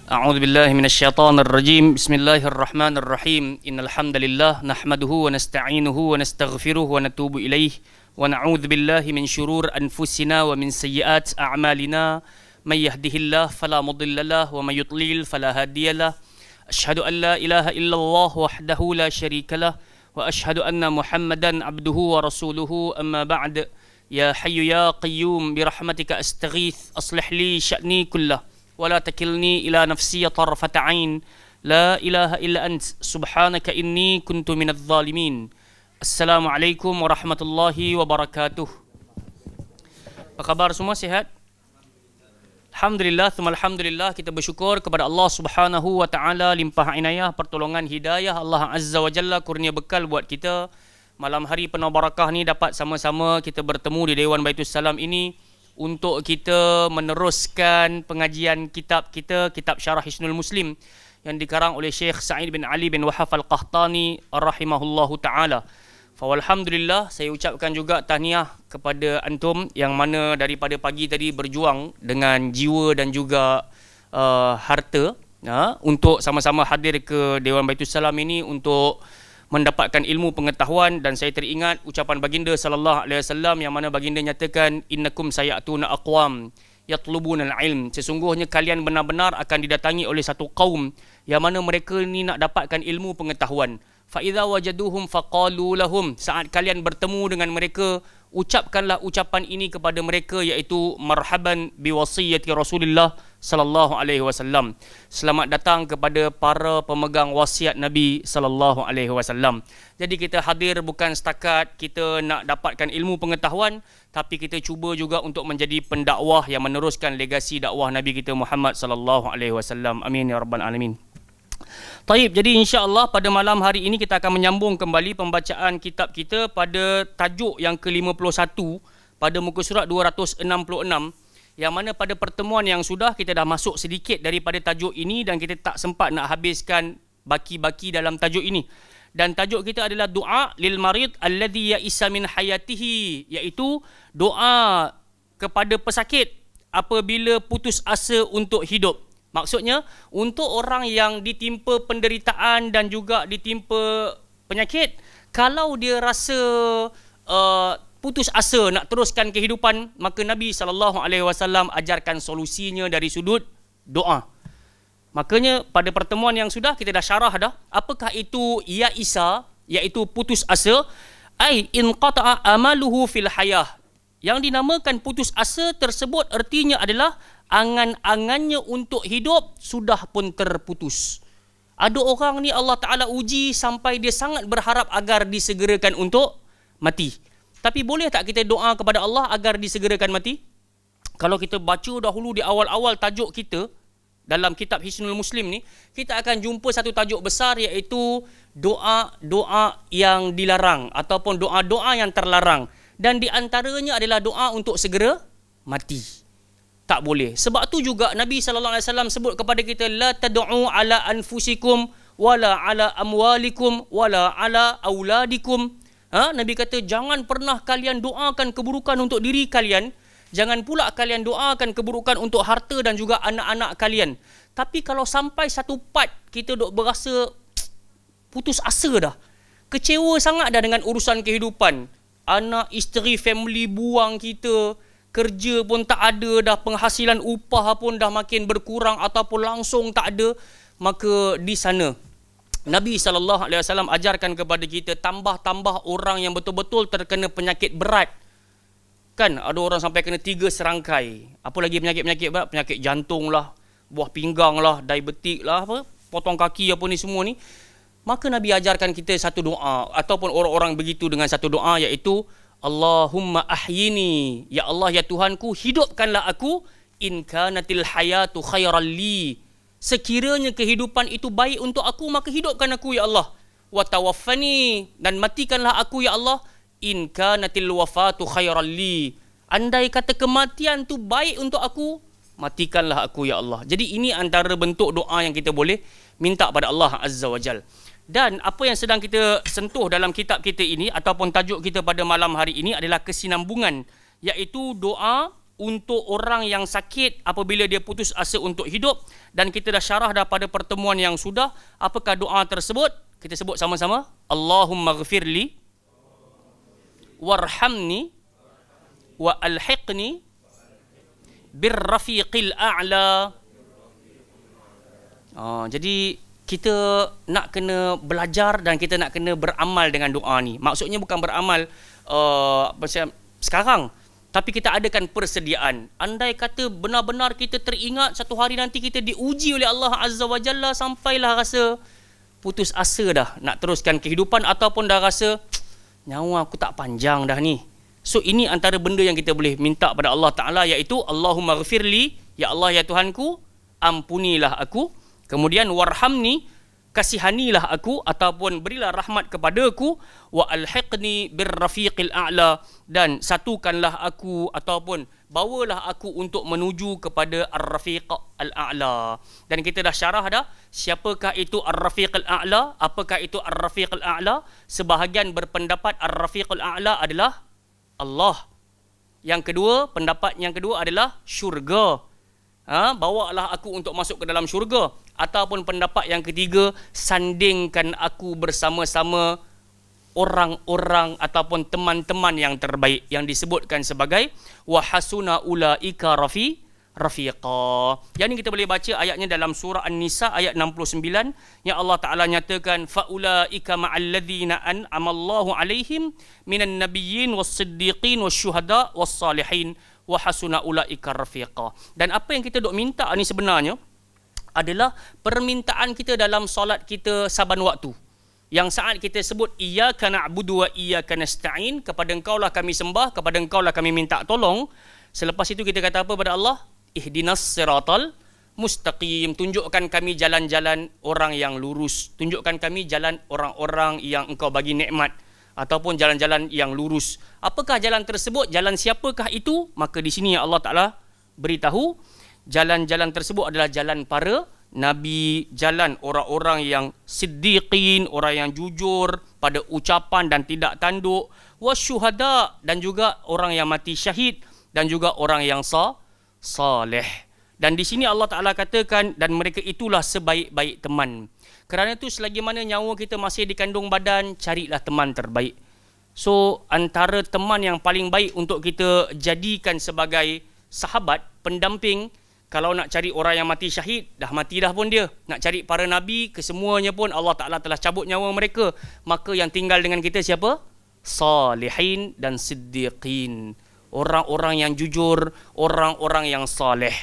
أعوذ بالله من الشيطان الرجيم بسم الله الرحمن الرحيم إن الحمد لله نحمده ونستعينه ونستغفره ونتوب إليه ونعوذ بالله من شرور أنفسنا ومن سيئات أعمالنا من يهده الله فلا مضل له ومن يضلل فلا هادي له أشهد أن لا إله إلا الله وحده لا شريك له وأشهد أن محمدا عبده ورسوله أما بعد يا حي يا قيوم برحمتك أستغيث أصلح لي شأني كله ولا تكلني إلى نفسي طرفة عين لا إله إلا أنت سبحانك إني كنت من الظالمين. Assalamualaikum warahmatullahi wabarakatuh. Apa khabar semua, sihat? Alhamdulillah, alhamdulillah, kita bersyukur kepada Allah Subhanahu wa taala limpah inayah, pertolongan, hidayah Allah Azza wa Jalla kurnia bekal buat kita malam hari penuh barakah ni dapat sama-sama kita bertemu di Dewan Baitul Salam ini untuk kita meneruskan pengajian kitab kita, kitab Syarah Hisnul Muslim yang dikarang oleh Syekh Sa'id bin Ali bin Wahab Al-Qahtani rahimahullahu ta'ala. Alhamdulillah, saya ucapkan juga tahniah kepada antum yang mana daripada pagi tadi berjuang dengan jiwa dan juga harta untuk sama-sama hadir ke Dewan Baitul Salam ini untuk mendapatkan ilmu pengetahuan. Dan saya teringat ucapan baginda sallallahu alaihi wasallam yang mana baginda nyatakan innakum sayatuna aqwam yatlubuna al-ilm, sesungguhnya kalian benar-benar akan didatangi oleh satu kaum yang mana mereka ni nak dapatkan ilmu pengetahuan. Fa idza wajaduhum faqalu lahum, saat kalian bertemu dengan mereka ucapkanlah ucapan ini kepada mereka, iaitu marhaban biwasiyati Rasulullah sallallahu alaihi wasallam, selamat datang kepada para pemegang wasiat Nabi sallallahu alaihi wasallam. Jadi kita hadir bukan setakat kita nak dapatkan ilmu pengetahuan, tapi kita cuba juga untuk menjadi pendakwah yang meneruskan legasi dakwah Nabi kita Muhammad sallallahu alaihi wasallam. Amin ya rabbal alamin. Taib, jadi insya-Allah pada malam hari ini kita akan menyambung kembali pembacaan kitab kita pada tajuk yang ke-51 pada muka surat 266, yang mana pada pertemuan yang sudah kita dah masuk sedikit daripada tajuk ini dan kita tak sempat nak habiskan baki-baki dalam tajuk ini. Dan tajuk kita adalah doa lil marid alladhi ya'isa min hayatihi, iaitu doa kepada pesakit apabila putus asa untuk hidup. Maksudnya untuk orang yang ditimpa penderitaan dan juga ditimpa penyakit, kalau dia rasa putus asa nak teruskan kehidupan, maka Nabi SAW ajarkan solusinya dari sudut doa. Makanya pada pertemuan yang sudah kita dah syarah dah, apakah itu ya'isa, iaitu putus asa, ai inqata'a amaluhu fil hayah. Yang dinamakan putus asa tersebut artinya adalah angan-angannya untuk hidup sudah pun terputus. Ada orang ni Allah Ta'ala uji sampai dia sangat berharap agar disegerakan untuk mati. Tapi boleh tak kita doa kepada Allah agar disegerakan mati? Kalau kita baca dahulu di awal-awal tajuk kita dalam kitab Hisnul Muslim ni, kita akan jumpa satu tajuk besar, iaitu doa-doa yang dilarang ataupun doa-doa yang terlarang. Dan di antaranya adalah doa untuk segera mati. Tak boleh. Sebab tu juga Nabi SAW sebut kepada kita, la tad'u ala anfusikum wala ala amwalikum wala ala auladikum. Nabi kata jangan pernah kalian doakan keburukan untuk diri kalian, jangan pula kalian doakan keburukan untuk harta dan juga anak-anak kalian. Tapi kalau sampai satu part kita dok berasa putus asa dah, kecewa sangat dah dengan urusan kehidupan, anak, isteri, family buang kita, kerja pun tak ada dah, penghasilan upah pun dah makin berkurang ataupun langsung tak ada, maka di sana Nabi SAW ajarkan kepada kita, tambah-tambah orang yang betul-betul terkena penyakit berat. Kan ada orang sampai kena 3 serangkai. Apa lagi penyakit-penyakit berat? Penyakit jantung lah, buah pinggang lah, diabetik lah, potong kaki apa ni semua ni. Maka Nabi ajarkan kita satu doa, ataupun orang-orang begitu dengan satu doa, iaitu Allahumma ahyini, ya Allah ya Tuhanku, hidupkanlah aku, in kanatil hayatu khairan li, sekiranya kehidupan itu baik untuk aku, maka hidupkan aku ya Allah. Wa tawaffani, dan matikanlah aku ya Allah, in kanatil wafatu khairan li, andai kata kematian tu baik untuk aku, matikanlah aku ya Allah. Jadi ini antara bentuk doa yang kita boleh minta pada Allah Azza wa Jal. Dan apa yang sedang kita sentuh dalam kitab kita ini ataupun tajuk kita pada malam hari ini adalah kesinambungan, iaitu doa untuk orang yang sakit apabila dia putus asa untuk hidup, dan kita dah syarah dah pada pertemuan yang sudah. Apakah doa tersebut? Kita sebut sama-sama. Allahumma ghafirli warhamni wa alhiqni birrafiqil a'la. Jadi kita nak kena belajar dan kita nak kena beramal dengan doa ni. Maksudnya bukan beramal macam sekarang, tapi kita adakan persediaan. Andai kata benar-benar kita teringat satu hari nanti kita diuji oleh Allah Azza wa Jalla, sampailah rasa putus asa dah nak teruskan kehidupan, ataupun dah rasa nyawa aku tak panjang dah ni. So ini antara benda yang kita boleh minta pada Allah Ta'ala, iaitu Allahumma ghafirli, ya Allah ya Tuhanku, ampunilah aku. Kemudian warhamni, kasihanilah aku ataupun berilah rahmat kepadaku, wa alhiqni birrafiqil a'la, dan satukanlah aku ataupun bawalah aku untuk menuju kepada ar-rafiq al-a'la. Dan kita dah syarah dah siapakah itu ar-rafiq al-a'la, apakah itu ar-rafiq al-a'la. Sebahagian berpendapat ar-rafiq al-a'la adalah Allah. Yang kedua, pendapat yang kedua adalah syurga. Bawalah aku untuk masuk ke dalam syurga. Ataupun pendapat yang ketiga, sandingkan aku bersama-sama orang-orang ataupun teman-teman yang terbaik, yang disebutkan sebagai wa hasuna ulaika rafiqa. Yang ini kita boleh baca ayatnya dalam surah An-Nisa ayat 69, yang Allah Ta'ala nyatakan faulaika ma'alladzina an'amallahu alaihim minan nabiyyin was-siddiqin wasyuhada was-salihin wa hasuna ulaika rafiqa. Dan apa yang kita dok minta ni sebenarnya adalah permintaan kita dalam solat kita saban waktu. Yang saat kita sebut iyyaka na'budu wa iyyaka nasta'in, kepada engkaulah kami sembah, kepada engkaulah kami minta tolong. Selepas itu kita kata apa pada Allah? Ihdinas siratal mustaqim, tunjukkan kami jalan-jalan orang yang lurus, tunjukkan kami jalan orang-orang yang engkau bagi nikmat, ataupun jalan-jalan yang lurus. Apakah jalan tersebut? Jalan siapakah itu? Maka di sini Allah Ta'ala beritahu jalan-jalan tersebut adalah jalan para Nabi, jalan orang-orang yang siddiqin, orang yang jujur pada ucapan dan tidak tanduk, wasyuhada, dan juga orang yang mati syahid, dan juga orang yang saleh. Dan di sini Allah Ta'ala katakan, dan mereka itulah sebaik-baik teman. Kerana itu selagi mana nyawa kita masih di kandung badan, carilah teman terbaik. So antara teman yang paling baik untuk kita jadikan sebagai sahabat, pendamping, kalau nak cari orang yang mati syahid, dah mati dah pun dia. Nak cari para Nabi, kesemuanya pun Allah Ta'ala telah cabut nyawa mereka. Maka yang tinggal dengan kita siapa? Salihin dan siddiqin. Orang-orang yang jujur, orang-orang yang saleh.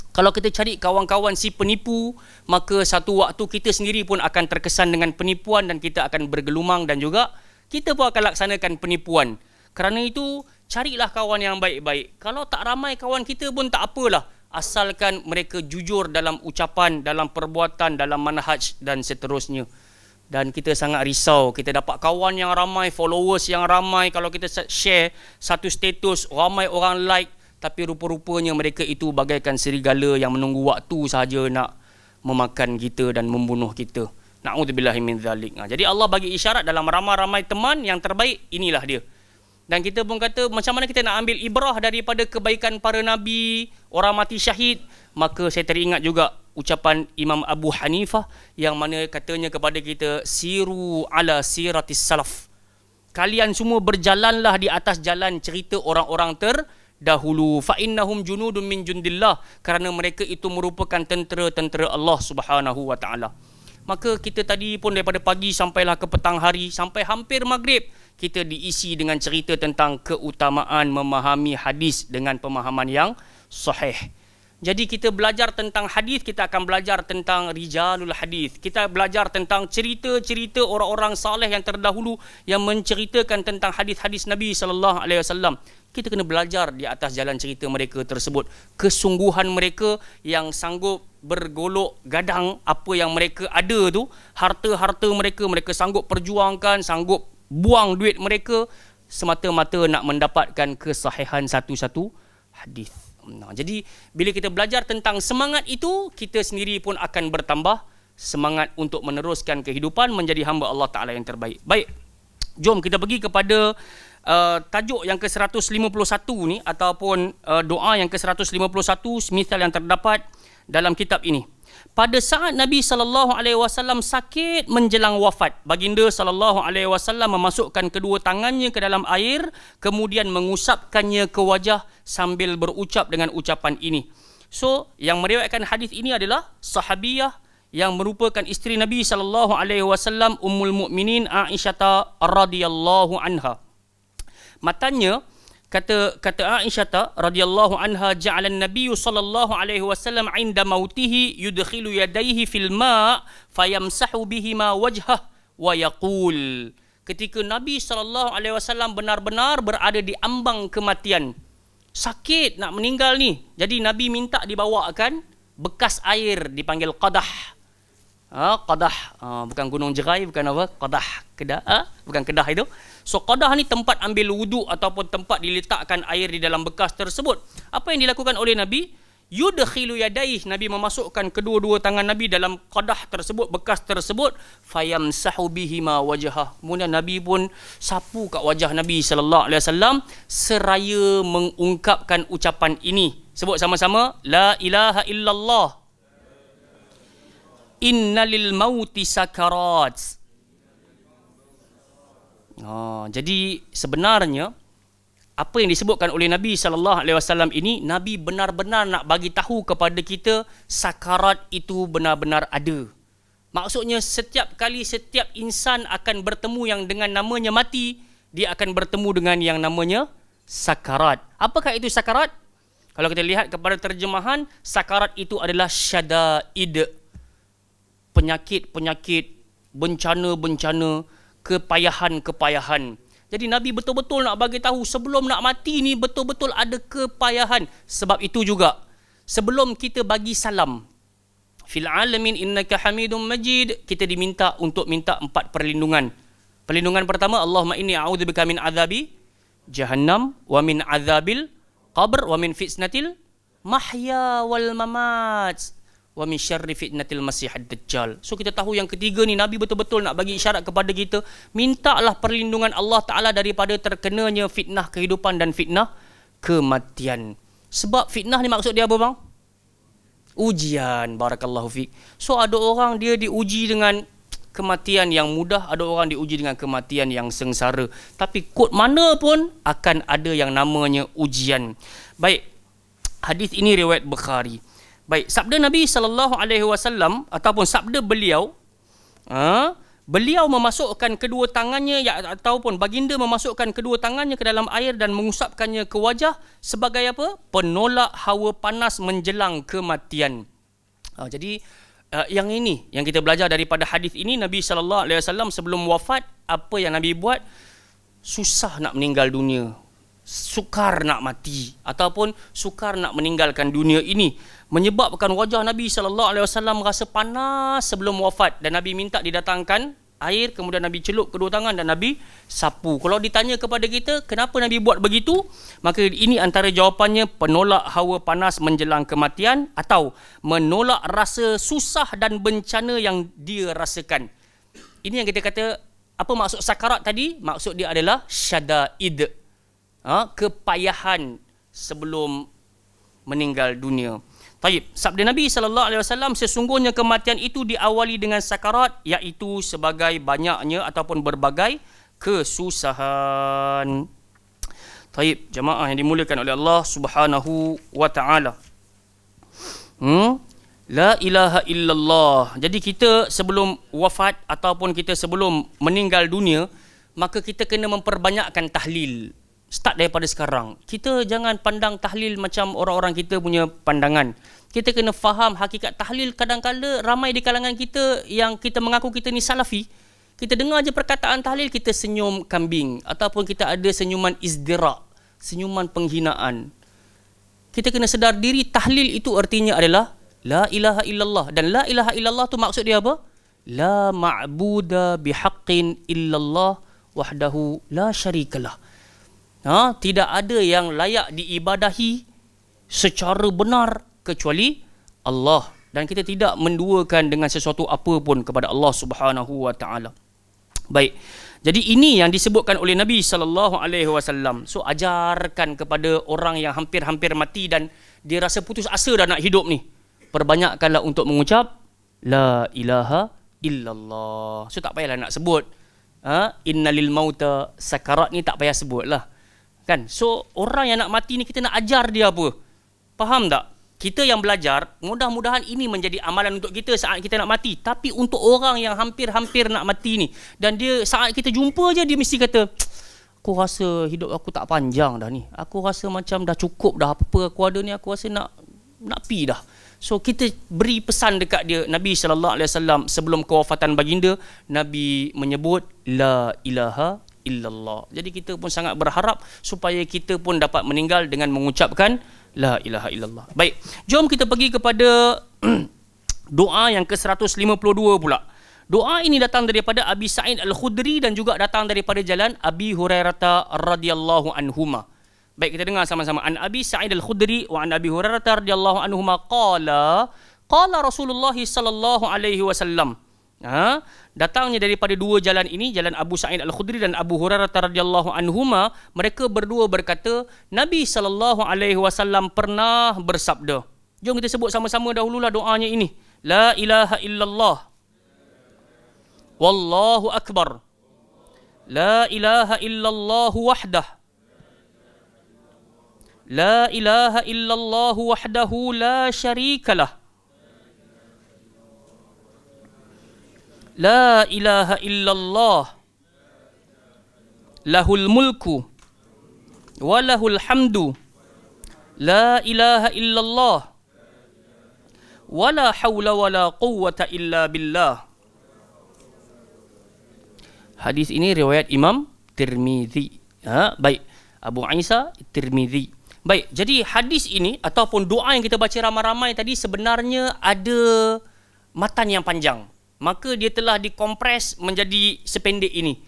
Kalau kita cari kawan-kawan si penipu, maka satu waktu kita sendiri pun akan terkesan dengan penipuan, dan kita akan bergelumang, dan juga kita pun akan laksanakan penipuan. Kerana itu, carilah kawan yang baik-baik. Kalau tak ramai kawan kita pun tak apalah, asalkan mereka jujur dalam ucapan, dalam perbuatan, dalam manhaj dan seterusnya. Dan kita sangat risau, kita dapat kawan yang ramai, followers yang ramai, kalau kita share satu status, ramai orang like, tapi rupa-rupanya mereka itu bagaikan serigala yang menunggu waktu sahaja nak memakan kita dan membunuh kita. Na'udzubillahi min dzalik. Jadi Allah bagi isyarat dalam ramai-ramai teman, yang terbaik inilah dia. Dan kita pun kata, macam mana kita nak ambil ibrah daripada kebaikan para Nabi, orang mati syahid? Maka saya teringat juga ucapan Imam Abu Hanifah, yang mana katanya kepada kita, siru ala siratis salaf. Kalian semua berjalanlah di atas jalan cerita orang-orang terdahulu. Fa innahum junudun min jundillah, kerana mereka itu merupakan tentera-tentera Allah Subhanahu wa taala. Maka kita tadi pun daripada pagi sampailah ke petang hari, sampai hampir maghrib, kita diisi dengan cerita tentang keutamaan memahami hadis dengan pemahaman yang sahih. Jadi kita belajar tentang hadis, kita akan belajar tentang rijalul hadis. Kita belajar tentang cerita-cerita orang-orang saleh yang terdahulu yang menceritakan tentang hadis-hadis Nabi sallallahu alaihi wasallam. Kita kena belajar di atas jalan cerita mereka tersebut. Kesungguhan mereka yang sanggup bergolok gadang apa yang mereka ada tu, harta-harta mereka, mereka sanggup perjuangkan, sanggup buang duit mereka semata-mata nak mendapatkan kesahihan satu-satu hadis. Jadi bila kita belajar tentang semangat itu, kita sendiri pun akan bertambah semangat untuk meneruskan kehidupan menjadi hamba Allah Ta'ala yang terbaik. Baik, jom kita pergi kepada tajuk yang ke-151 ni ataupun doa yang ke-151 semisal yang terdapat dalam kitab ini. Pada saat Nabi SAW sakit menjelang wafat, baginda SAW memasukkan kedua tangannya ke dalam air, kemudian mengusapkannya ke wajah sambil berucap dengan ucapan ini. So, yang meriwayatkan hadis ini adalah sahabiyah yang merupakan isteri Nabi SAW, Ummul Mukminin Aisyah radhiyallahu anha. Matanya, kata Aisyah radhiyallahu anha, ja'ala an-nabiy sallallahu alaihi wasallam 'inda mautihi yudkhilu yadayhi fil ma' fayamsahu bihima wajhah wa yaqul. Ketika Nabi sallallahu alaihi wasallam benar-benar berada di ambang kematian, sakit nak meninggal ni, jadi Nabi minta dibawakan bekas air dipanggil qadah. Qadah, bukan gunung jerai, bukan apa, qadah, kedah, bukan kedah itu. So qadah ni tempat ambil wuduk ataupun tempat diletakkan air di dalam bekas tersebut. Apa yang dilakukan oleh Nabi? Yudkhilu yadaih, Nabi memasukkan kedua-dua tangan Nabi dalam qadah tersebut, bekas tersebut, fayamsahu bihima wajhah. Kemudian Nabi pun sapu kat wajah Nabi sallallahu alaihi wasallam seraya mengungkapkan ucapan ini. Sebut sama-sama, la ilaha illallah. Innalil mauti sakarat. Jadi sebenarnya apa yang disebutkan oleh Nabi SAW ini, Nabi benar-benar nak bagi tahu kepada kita sakarat itu benar-benar ada. Maksudnya setiap kali setiap insan akan bertemu yang dengan namanya mati, dia akan bertemu dengan yang namanya sakarat. Apakah itu sakarat? Kalau kita lihat kepada terjemahan, sakarat itu adalah syada'id, penyakit-penyakit, bencana-bencana, kepayahan-kepayahan. Jadi Nabi betul-betul nak bagi tahu sebelum nak mati ni betul-betul ada kepayahan. Sebab itu juga sebelum kita bagi salam, fil alamin innaka hamidum majid, kita diminta untuk minta 4 perlindungan. Perlindungan pertama, Allahumma inni a'udzubika min azabi jahannam wa min azabil qabr wa min fitnatil mahya wal mamat wa min syarri fitnatil masihad dajjal. So kita tahu yang ketiga ni Nabi betul-betul nak bagi isyarat kepada kita, mintalah perlindungan Allah Ta'ala daripada terkenanya fitnah kehidupan dan fitnah kematian. Sebab fitnah ni maksud dia apa bang? Ujian. Barakallahu fiqh. So ada orang dia diuji dengan kematian yang mudah, ada orang diuji dengan kematian yang sengsara. Tapi kod mana pun akan ada yang namanya ujian. Baik, hadis ini riwayat Bukhari. Baik, sabda Nabi SAW ataupun sabda beliau, beliau memasukkan kedua tangannya ataupun baginda memasukkan kedua tangannya ke dalam air dan mengusapkannya ke wajah sebagai apa? Penolak hawa panas menjelang kematian. Jadi yang ini yang kita belajar daripada hadis ini, Nabi SAW sebelum wafat, apa yang Nabi buat? Susah nak meninggal dunia, sukar nak mati ataupun sukar nak meninggalkan dunia ini, menyebabkan wajah Nabi SAW rasa panas sebelum wafat, dan Nabi minta didatangkan air, kemudian Nabi celup kedua tangan dan Nabi sapu. Kalau ditanya kepada kita kenapa Nabi buat begitu, maka ini antara jawapannya, penolak hawa panas menjelang kematian atau menolak rasa susah dan bencana yang dia rasakan. Ini yang kita kata, apa maksud sakarat tadi? Maksud dia adalah syada'id, kepayahan sebelum meninggal dunia. Taib, sabda Nabi SAW, sesungguhnya kematian itu diawali dengan sakarat, iaitu sebagai banyaknya ataupun berbagai kesusahan. Taib, jemaah yang dimuliakan oleh Allah Subhanahu wa Ta'ala. La ilaha illallah. Jadi kita sebelum wafat ataupun kita sebelum meninggal dunia, maka kita kena memperbanyakkan tahlil. Start daripada sekarang. Kita jangan pandang tahlil macam orang-orang kita punya pandangan. Kita kena faham hakikat tahlil. Kadang-kadang ramai di kalangan kita yang kita mengaku kita ni salafi, kita dengar je perkataan tahlil, kita senyum kambing ataupun kita ada senyuman izdira', senyuman penghinaan. Kita kena sedar diri, tahlil itu artinya adalah la ilaha illallah. Dan la ilaha illallah tu maksud dia apa? La ma'buda bihaqqin illallah wahdahu la syarikalah. Tidak ada yang layak diibadahi secara benar kecuali Allah, dan kita tidak menduakan dengan sesuatu apa pun kepada Allah Subhanahu wa Ta'ala. Baik. Jadi ini yang disebutkan oleh Nabi sallallahu alaihi wasallam. So ajarkan kepada orang yang hampir-hampir mati dan dia rasa putus asa dah nak hidup ni. Perbanyakkanlah untuk mengucap la ilaha illallah. So tak payahlah nak sebut innalil mauta sakarat ni, tak payah sebutlah. Kan? So orang yang nak mati ni kita nak ajar dia apa? Faham tak? Kita yang belajar, mudah-mudahan ini menjadi amalan untuk kita saat kita nak mati. Tapi untuk orang yang hampir-hampir nak mati ni, dan dia saat kita jumpa je dia mesti kata, aku rasa hidup aku tak panjang dah ni. Aku rasa macam dah cukup dah, apa aku ada ni aku rasa nak pi dah. So kita beri pesan dekat dia. Nabi SAW sebelum kewafatan baginda, Nabi menyebut la ilaha illallah. Jadi kita pun sangat berharap supaya kita pun dapat meninggal dengan mengucapkan la ilaha illallah. Baik, jom kita pergi kepada doa yang ke-152 pula. Doa ini datang daripada Abi Sa'id Al-Khudri dan juga datang daripada jalan Abi Hurairah radhiyallahu anhuma. Baik, kita dengar sama-sama. An Abi Sa'id Al-Khudri wa an Abi Hurairah radhiyallahu anhuma qala Rasulullah sallallahu alaihi wasallam. Datangnya daripada dua jalan ini, jalan Abu Sa'id Al-Khudri dan Abu Hurairah radhiyallahu anhuma, mereka berdua berkata, Nabi sallallahu alaihi wasallam pernah bersabda. Jom kita sebut sama-sama dahululah doanya ini. La ilaha illallah. Wallahu akbar. La ilaha illallah wahdah. La ilaha illallah wahdahu la syarikalah. La ilaha illallah lahul mulku wa lahul hamdu la ilaha illallah wa la hawla wa la quwwata illa billah. Hadis ini riwayat Imam Tirmizi. Baik, Abu Isa Tirmizi. Baik, jadi hadis ini ataupun doa yang kita baca ramai-ramai tadi sebenarnya ada matan yang panjang. Maka dia telah dikompres menjadi sependek ini.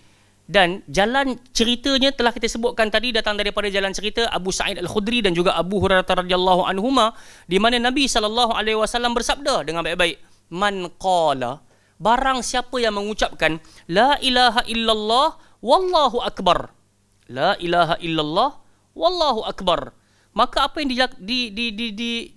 Dan jalan ceritanya telah kita sebutkan tadi, datang daripada jalan cerita Abu Sa'id Al-Khudri dan juga Abu Hurairah radhiyallahu anhuma, di mana Nabi sallallahu alaihi wasallam bersabda dengan baik-baik, man qala, barang siapa yang mengucapkan la ilaha illallah wallahu akbar. La ilaha illallah wallahu akbar. Maka apa yang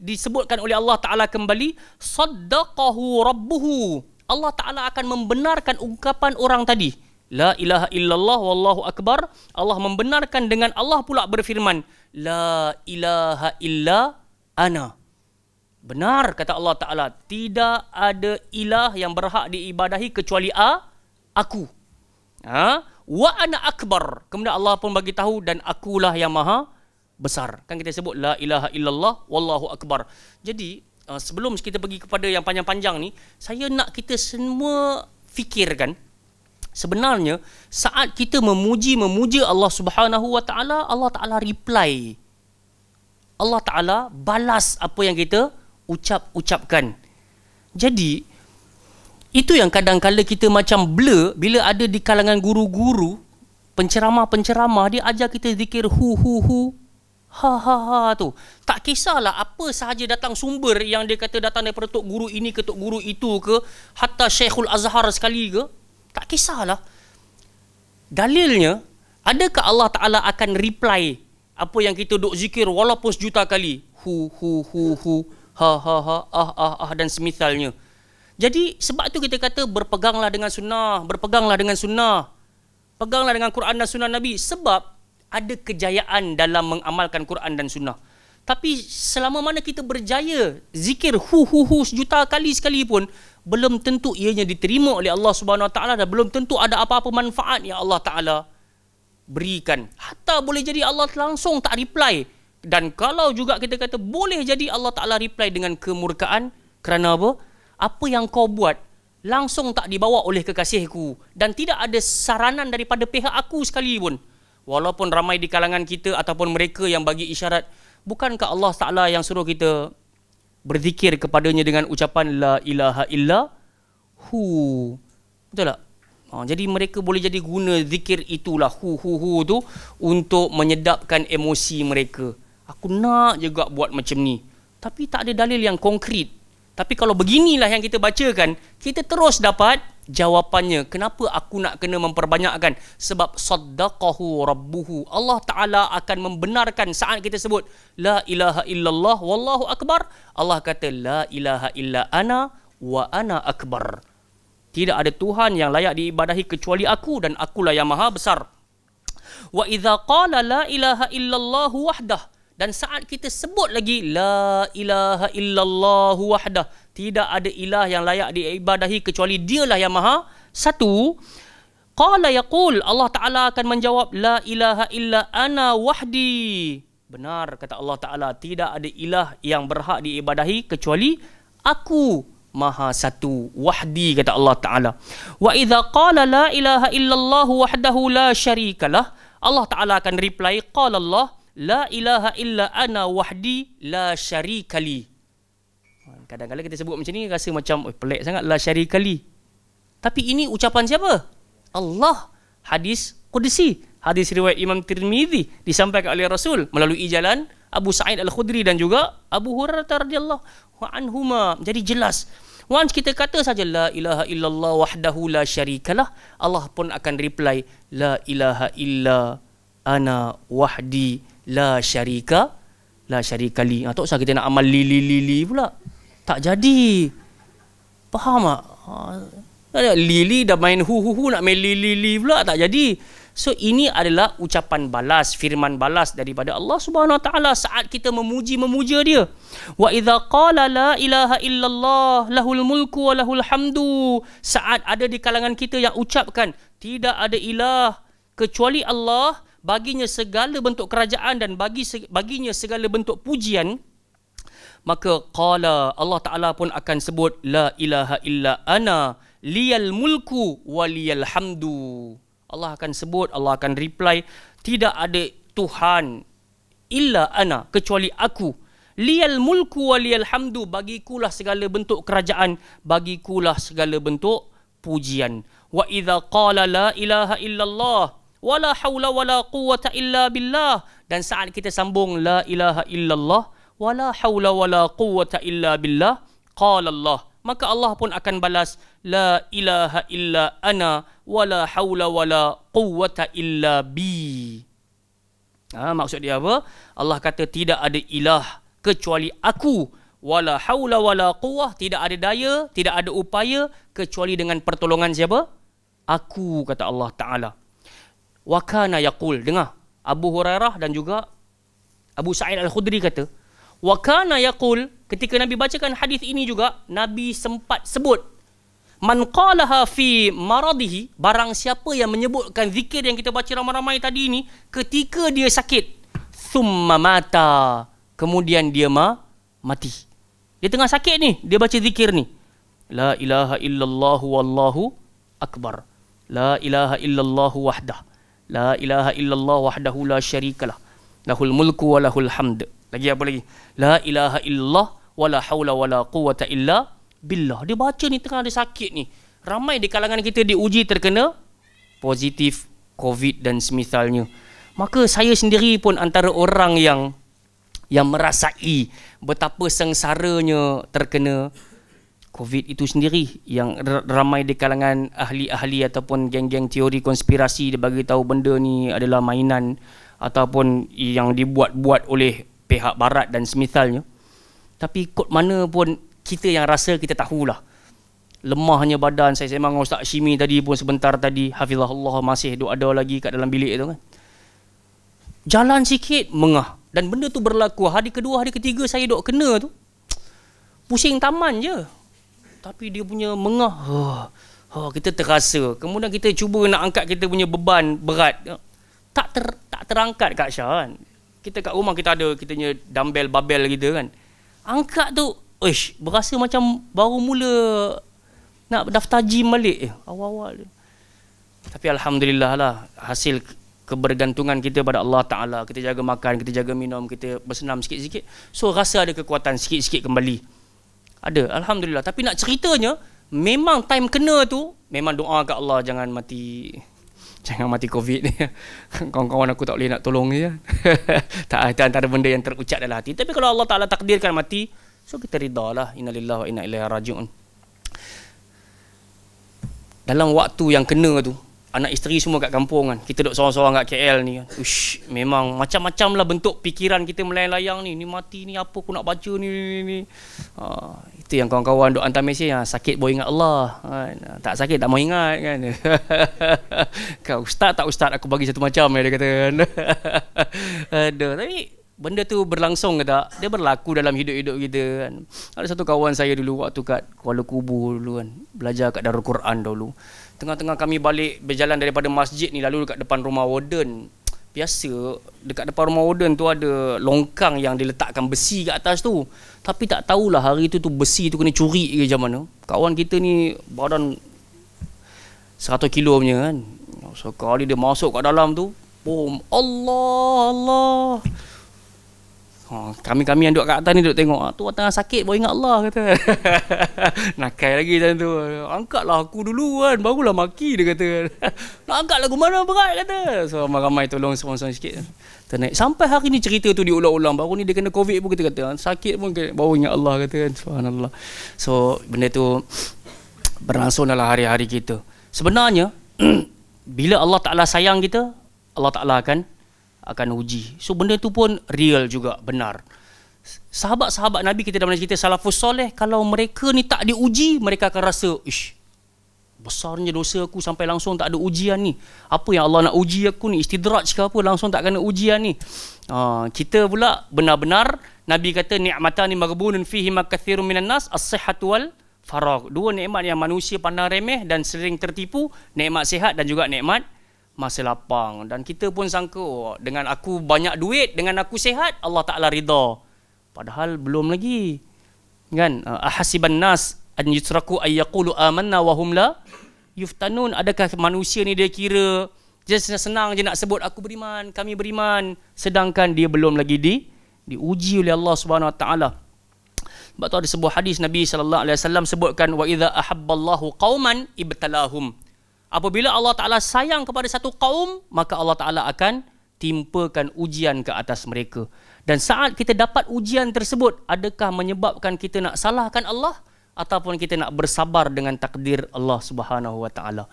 disebutkan oleh Allah Ta'ala kembali, saddaqahu rabbuhu. Allah Ta'ala akan membenarkan ungkapan orang tadi. La ilaha illallah wallahu akbar. Allah membenarkan dengan Allah pula berfirman, la ilaha illa ana. Benar kata Allah Ta'ala, tidak ada ilah yang berhak diibadahi kecuali aku. Wa ana akbar. Kemudian Allah pun bagi tahu, dan akulah yang maha besar. Kan kita sebut la ilaha illallah wallahu akbar. Jadi sebelum kita pergi kepada yang panjang-panjang ni, saya nak kita semua fikirkan, sebenarnya saat kita memuja Allah Subhanahu wa taala, Allah Taala reply. Allah Taala balas apa yang kita ucapkan. Jadi itu yang kadang-kala kita macam blur bila ada di kalangan guru-guru, penceramah-penceramah, dia ajar kita zikir hu ha tu. Tak kisahlah apa sahaja datang sumber yang dia kata datang daripada tok guru ini ke tok guru itu ke, hatta Syekhul Azhar sekali ke, tak kisahlah. Dalilnya, adakah Allah Ta'ala akan reply apa yang kita duk zikir walaupun sejuta kali? Hu ha dan semisalnya. Jadi sebab tu kita kata berpeganglah dengan sunnah, peganglah dengan Quran dan sunnah Nabi, sebab ada kejayaan dalam mengamalkan Quran dan sunnah. Tapi selama mana kita berjaya zikir hu sejuta kali sekalipun, belum tentu ianya diterima oleh Allah Subhanahu Wa Taala dan belum tentu ada apa-apa manfaat yang Allah Taala berikan. Hatta boleh jadi Allah langsung tak reply. Dan kalau juga kita kata boleh jadi Allah Taala reply dengan kemurkaan, kerana apa? Apa yang kau buat langsung tak dibawa oleh kekasihku dan tidak ada saranan daripada pihak aku sekalipun. Walaupun ramai di kalangan kita ataupun mereka yang bagi isyarat, bukankah Allah Ta'ala yang suruh kita berzikir kepadanya dengan ucapan la ilaha illa hu? Betul tak? Jadi mereka boleh jadi guna zikir itulah hu tu untuk menyedapkan emosi mereka. Aku nak juga buat macam ni, tapi tak ada dalil yang konkret. Tapi kalau beginilah yang kita bacakan, kita terus dapat Jawapannya, kenapa aku nak kena memperbanyakkan? Sebab saddaqahu rabbuhu. Allah Ta'ala akan membenarkan saat kita sebut la ilaha illallah wallahu akbar. Allah kata la ilaha illa ana wa ana akbar. Tidak ada Tuhan yang layak diibadahi kecuali aku dan akulah yang maha besar. Wa idza qala la ilaha illallah wahdah. Dan saat kita sebut lagi la ilaha illallah wahdah, tidak ada ilah yang layak diibadahi kecuali dialah yang maha satu. Qala yaqul, Allah Ta'ala akan menjawab la ilaha illa ana wahdi. Benar kata Allah Ta'ala, tidak ada ilah yang berhak diibadahi kecuali aku maha satu. Wahdi kata Allah Ta'ala. Wa idza qala la ilaha illallah wahdahu la syarikalah, Allah Ta'ala akan reply qala Allah la ilaha illa ana wahdi la syarikali. Kadang-kadang kita sebut macam ni rasa macam pelik sangat, la syarikali. Tapi ini ucapan siapa? Allah. Hadis Qudsi, hadis riwayat Imam Tirmizi, disampaikan oleh Rasul melalui jalan Abu Sa'id Al-Khudri dan juga Abu Hurairah radhiyallahu anhuma. Jadi jelas, once kita kata saja la ilaha illallah wahdahu la syarikalah, Allah pun akan reply la ilaha illa ana wahdi la syarika la syarikali. Tak usah kita nak amal li pula. Tak jadi. Faham tak? Li dah main hu nak main li pula, tak jadi. So ini adalah ucapan balas, firman balas daripada Allah Subhanahu Wa Taala saat kita memuja dia. Wa idza qala la ilaha illallah lahul mulku wa lahul hamdu. Saat ada di kalangan kita yang ucapkan tidak ada ilah kecuali Allah, baginya segala bentuk kerajaan dan baginya segala bentuk pujian, maka qala, Allah Ta'ala pun akan sebut la ilaha illa ana liyal mulku wa liyal hamdu. Allah akan sebut, Allah akan reply, tidak ada Tuhan illa ana kecuali aku, liyal mulku wa liyal hamdu, bagikulah segala bentuk kerajaan, bagikulah segala bentuk pujian. Wa idza qala la ilaha illallah wala haula wala quwwata illa billah, dan saat kita sambung la ilaha illallah wala haula wala quwwata illa billah, qala Allah, maka Allah pun akan balas la ilaha illa ana wala haula wala quwwata illa bi. Maksud dia apa? Allah kata tidak ada ilah kecuali aku, wala haula wala quwwah, tidak ada daya, tidak ada upaya kecuali dengan pertolongan siapa? Aku, kata Allah Ta'ala. Wa kana yaqul, dengar, Abu Hurairah dan juga Abu Sa'id Al-Khudri kata, wa kana yaqul, ketika Nabi bacakan hadis ini juga, Nabi sempat sebut, man qalaha fi maradihi, barang siapa yang menyebutkan zikir yang kita baca ramai-ramai tadi ini ketika dia sakit, thumma mata, kemudian dia mati. Dia tengah sakit ni, dia baca zikir ni, la ilaha illallah wallahu akbar, la ilaha illallah wahdah, la ilaha illallah wahdahu la syarikalah, lahul mulku wa lahul hamd. Lagi apa lagi? La ilaha illallah wa la hawla wa la quwwata illa billah. Dia baca ni tengah ada sakit ni. Ramai di kalangan kita diuji terkena positif COVID dan semisalnya. Maka saya sendiri pun antara orang yang merasai betapa sengsaranya terkena COVID itu sendiri, yang ramai di kalangan ahli-ahli ataupun geng-geng teori konspirasi dia bagi tahu benda ni adalah mainan ataupun yang dibuat-buat oleh pihak barat dan semisalnya. Tapi kot mana pun kita yang rasa kita tahulah. Lemahnya badan saya sembang dengan Ustaz Shimi tadi pun sebentar tadi, hafizahullah, masih duk ada lagi kat dalam bilik tu kan. Jalan sikit mengah, dan benda tu berlaku hari kedua, hari ketiga saya duk kena tu. Pusing taman je. Tapi dia punya mengah, kita terasa. Kemudian kita cuba nak angkat kita punya beban berat, tak terangkat Kak Syah kan. Kita kat rumah kita ada kita punya dumbbell barbell kita kan. Angkat tu, berasa macam baru mula nak daftar gym balik awal-awal. Tapi alhamdulillah lah, hasil kebergantungan kita pada Allah Ta'ala. Kita jaga makan, kita jaga minum, kita bersenam sikit-sikit, so rasa ada kekuatan sikit-sikit kembali. Ada, alhamdulillah. Tapi nak ceritanya, memang time kena tu, memang doa kat Allah jangan mati, jangan mati COVID ni. Kawan-kawan aku tak boleh nak tolong je. Tak, itu antara benda yang terucap dalam hati. Tapi kalau Allah Ta'ala takdirkan mati, so kita ridalah. Innalillahi wa inna ilaihi raji'un. dalam waktu yang kena tu, anak isteri semua kat kampung kan, kita duduk seorang-seorang kat KL ni kan. Ush, memang macam-macam lah bentuk pikiran kita melayang-layang ni. Ni mati ni, apa aku nak baca ni. Itu yang kawan-kawan duk hantar mesej, sakit boleh ingat Allah kan? Tak sakit tak mau ingat kan. Kau ustaz tak ustaz, aku bagi satu macam dia kata kan. Aduh, tapi benda tu berlangsung ke tak? Dia berlaku dalam hidup-hidup kita kan. Ada satu kawan saya dulu waktu kat Kuala Kubu dulu kan, belajar kat Darul Quran dulu. Tengah-tengah kami balik berjalan daripada masjid ni, lalu dekat depan rumah warden. Biasa dekat depan rumah warden tu ada longkang yang diletakkan besi kat atas tu. Tapi tak tahulah hari tu besi tu kena curi ke macam mana. Kawan kita ni badan 100 kilo punya kan. Sekali dia masuk kat dalam tu, boom, Allah. Kami yang duduk kat atas ni duduk tengok, tu tengah sakit boleh ingat Allah kata. Nakai lagi macam tu. Angkatlah aku dulu kan, barulah maki dia kata. Nak angkat lagu mana berat kata. So ramai-ramai tolong sponsor sikit. Ternaik. Sampai hari ni cerita tu diulang-ulang. Baru ni dia kena COVID pun kita kata, sakit pun baru ingat Allah kata kan. Subhanallah. So benda tu berlangsung dalam hari-hari kita. Sebenarnya bila Allah Ta'ala sayang kita, Allah Ta'ala akan uji. So benda tu pun real juga, benar. Sahabat-sahabat Nabi kita dalam cerita salafus soleh, kalau mereka ni tak diuji, mereka akan rasa, ish, besarnya dosa aku sampai langsung tak ada ujian ni. Apa yang Allah nak uji aku ni? Istidraj ke apa? Langsung tak kena ujian ni. Kita pula benar-benar, Nabi kata, ni'matani maghbunun fihi makathirun minan nas, as-sihhatu wal faragh. Dua nikmat yang manusia pandang remeh dan sering tertipu, nikmat sihat dan juga nikmat masa lapang. Dan kita pun sangka, dengan aku banyak duit, dengan aku sihat, Allah Ta'ala ridha. Padahal belum lagi kan. Ahasiban nas an yutraku ay yaqulu amanna wa hum la yuftanun. Adakah manusia ni dia kira just senang je nak sebut aku beriman, kami beriman, sedangkan dia belum lagi diuji oleh Allah Subhanahu Wa Ta'ala. Sebab tu ada sebuah hadis Nabi sallallahu alaihi wasallam sebutkan, wa idza ahabballahu qauman ibtalahum. Apabila Allah Ta'ala sayang kepada satu kaum, maka Allah Ta'ala akan timpakan ujian ke atas mereka. Dan saat kita dapat ujian tersebut, adakah menyebabkan kita nak salahkan Allah ataupun kita nak bersabar dengan takdir Allah Subhanahu Wa Ta'ala?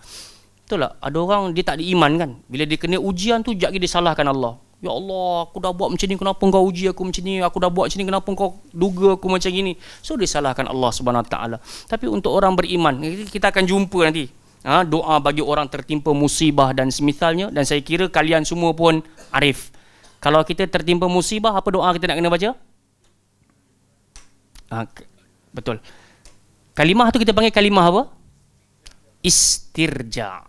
Betul tak? Ada orang dia tak diiman kan. Bila dia kena ujian tu, sekejap dia salahkan Allah. Ya Allah, aku dah buat macam ni, kenapa kau uji aku macam ni? Aku dah buat macam ni, kenapa kau duga aku macam ni? So dia salahkan Allah Subhanahu Wa Ta'ala. Tapi untuk orang beriman, kita akan jumpa nanti doa bagi orang tertimpa musibah dan semisalnya. Dan saya kira kalian semua pun arif, kalau kita tertimpa musibah, apa doa kita nak kena baca? Betul, kalimah tu kita panggil kalimah apa? Istirja.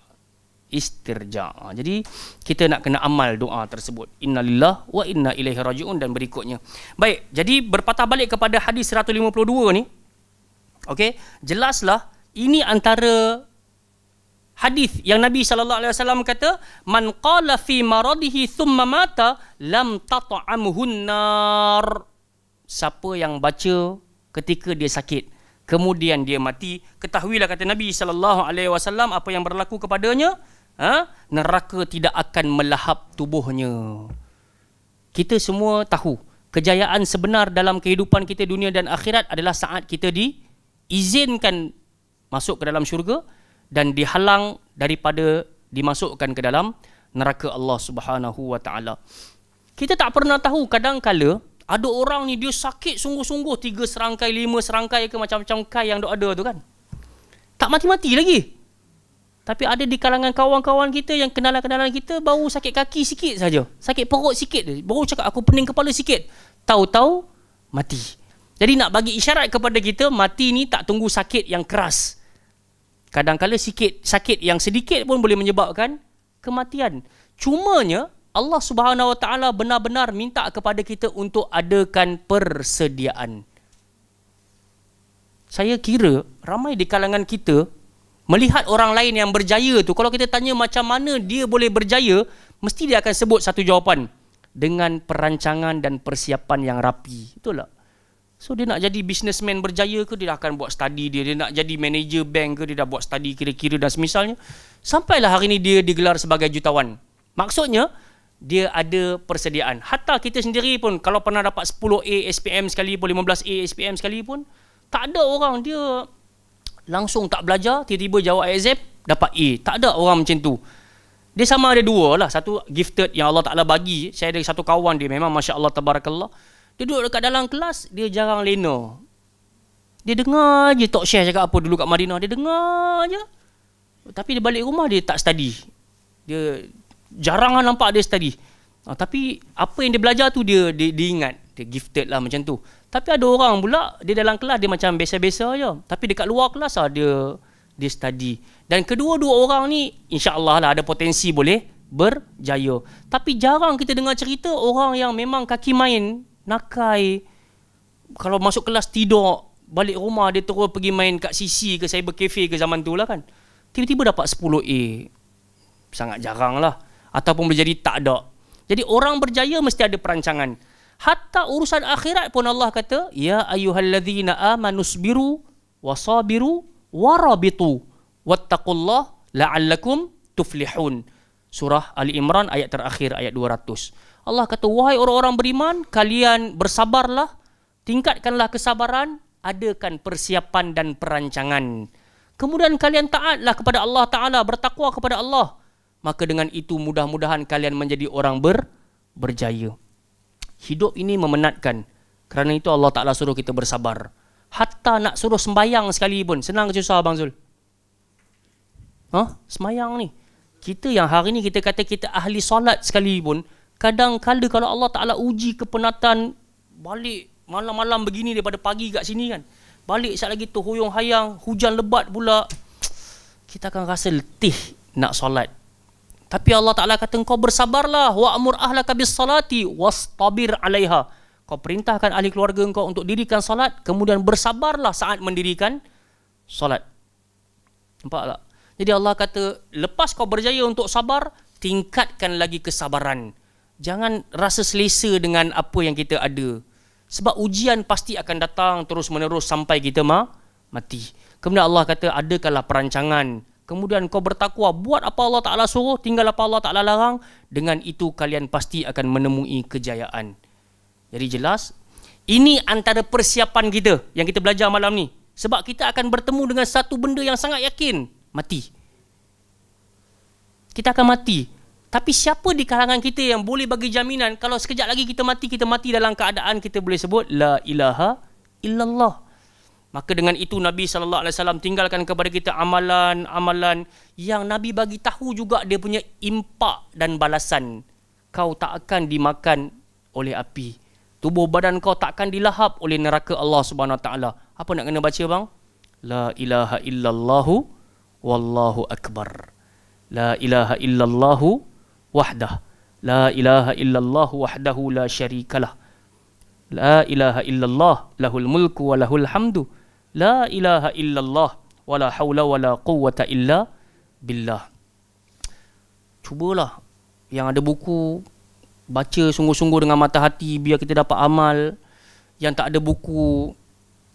Jadi kita nak kena amal doa tersebut, innalillahi wa inna ilaihi rajiun dan berikutnya. Baik, jadi berpatah balik kepada hadis 152 ni. Okey, jelaslah ini antara hadis yang Nabi sallallahu alaihi wasallam kata, man qala fi maradihi thumma mata lam tat'amhun nar. Siapa yang baca ketika dia sakit kemudian dia mati, ketahuilah kata Nabi sallallahu alaihi wasallam apa yang berlaku kepadanya, neraka tidak akan melahap tubuhnya. Kita semua tahu kejayaan sebenar dalam kehidupan kita dunia dan akhirat adalah saat kita diizinkan masuk ke dalam syurga dan dihalang daripada dimasukkan ke dalam neraka Allah Subhanahu Wa Ta'ala. Kita tak pernah tahu, kadang-kala ada orang ni dia sakit sungguh-sungguh, 3 serangkai, 5 serangkai ke macam-macam kai yang ada tu kan, tak mati-mati lagi. Tapi ada di kalangan kawan-kawan kita yang kenalan-kenalan kita baru sakit kaki sikit saja, sakit perut sikit, baru cakap aku pening kepala sikit, tahu-tahu mati. Jadi nak bagi isyarat kepada kita, mati ni tak tunggu sakit yang keras. Kadang-kala sakit yang sedikit pun boleh menyebabkan kematian. Cumanya Allah Subhanahu Wa Ta'ala benar-benar minta kepada kita untuk adakan persediaan. Saya kira ramai di kalangan kita melihat orang lain yang berjaya tu, kalau kita tanya macam mana dia boleh berjaya, mesti dia akan sebut satu jawapan, dengan perancangan dan persiapan yang rapi. Betul tak? So dia nak jadi businessman berjaya ke, dia akan buat study dia nak jadi manager bank ke, dia dah buat study kira-kira dan semisalnya. Sampailah hari ni dia digelar sebagai jutawan. Maksudnya dia ada persediaan. Hatta kita sendiri pun kalau pernah dapat 10A SPM sekali pun, 15A SPM sekali pun, tak ada orang dia langsung tak belajar, tiba-tiba jawab exam, dapat A. Tak ada orang macam tu. Dia sama ada dua lah. Satu gifted yang Allah Ta'ala bagi. Saya ada satu kawan dia, memang Masya Allah, Tabarakallah. Dia duduk dekat dalam kelas, dia jarang lena. Dia dengar je Tok Syekh cakap apa dulu kat Madinah. Dia dengar je. Tapi dia balik rumah, dia tak study. Dia jarang nampak dia study. Tapi apa yang dia belajar tu, dia ingat. Dia gifted lah macam tu. Tapi ada orang pula, dia dalam kelas dia macam biasa-biasa je. Tapi dekat luar kelas lah dia study. Dan kedua-dua orang ni insya-Allah lah ada potensi boleh berjaya. Tapi jarang kita dengar cerita orang yang memang kaki main, nakai. Kalau masuk kelas tidur, balik rumah dia terus pergi main kat CC ke cyber cafe ke zaman tu lah kan. Tiba-tiba dapat 10A. Sangat jarang lah. Ataupun boleh jadi tak ada. Jadi orang berjaya mesti ada perancangan. Hatta urusan akhirat pun Allah kata, ya ayyuhalladzina amanusbiru wasabiru warabitu wattaqullah la'allakum tuflihun. Surah Ali Imran ayat terakhir, ayat 200. Allah kata, wahai orang-orang beriman, kalian bersabarlah, tingkatkanlah kesabaran, adakan persiapan dan perancangan. Kemudian kalian taatlah kepada Allah Ta'ala, bertakwa kepada Allah. Maka dengan itu mudah-mudahan kalian menjadi orang berjaya. Hidup ini memenatkan. Kerana itu Allah Ta'ala suruh kita bersabar. Hatta nak suruh sembayang sekali pun. Senang ke susah Abang Zul? Sembayang ni. Kita yang hari ni kita kata kita ahli solat sekali pun, kadang-kadang kalau Allah Ta'ala uji kepenatan, balik malam-malam begini daripada pagi kat sini kan, balik sekali lagi tu huyung hayang, hujan lebat pula, kita akan rasa letih nak solat. Tapi Allah Ta'ala kata, kau bersabarlah, wa'amur ahlaka bis salati wastabir alaiha. Kau perintahkan ahli keluarga kau untuk dirikan salat, kemudian bersabarlah saat mendirikan salat. Nampak tak? Jadi Allah kata, lepas kau berjaya untuk sabar, tingkatkan lagi kesabaran. Jangan rasa selesa dengan apa yang kita ada. Sebab ujian pasti akan datang terus menerus sampai kita mati. Kemudian Allah kata, adakanlah perancangan. Kemudian kau bertakwa, buat apa Allah Ta'ala suruh, tinggal apa Allah Ta'ala larang. Dengan itu kalian pasti akan menemui kejayaan. Jadi jelas, ini antara persiapan kita yang kita belajar malam ni. Sebab kita akan bertemu dengan satu benda yang sangat yakin, mati. Kita akan mati. Tapi siapa di kalangan kita yang boleh bagi jaminan kalau sekejap lagi kita mati dalam keadaan kita boleh sebut la ilaha illallah. Maka dengan itu Nabi SAW tinggalkan kepada kita amalan-amalan yang Nabi bagi tahu juga dia punya impak dan balasan. Kau tak akan dimakan oleh api. Tubuh badan kau tak akan dilahap oleh neraka Allah Subhanahu Wa Taala. Apa nak kena baca bang? La ilaha illallahu wallahu akbar. La ilaha illallahu wahdah. La ilaha illallahu wahdahu la syarikalah. La ilaha illallah lahul mulku wa lahul hamdu. La ilaha illallah wa la hawla wa la quwwata illa billah. Cubalah yang ada buku, baca sungguh-sungguh dengan mata hati biar kita dapat amal. Yang tak ada buku,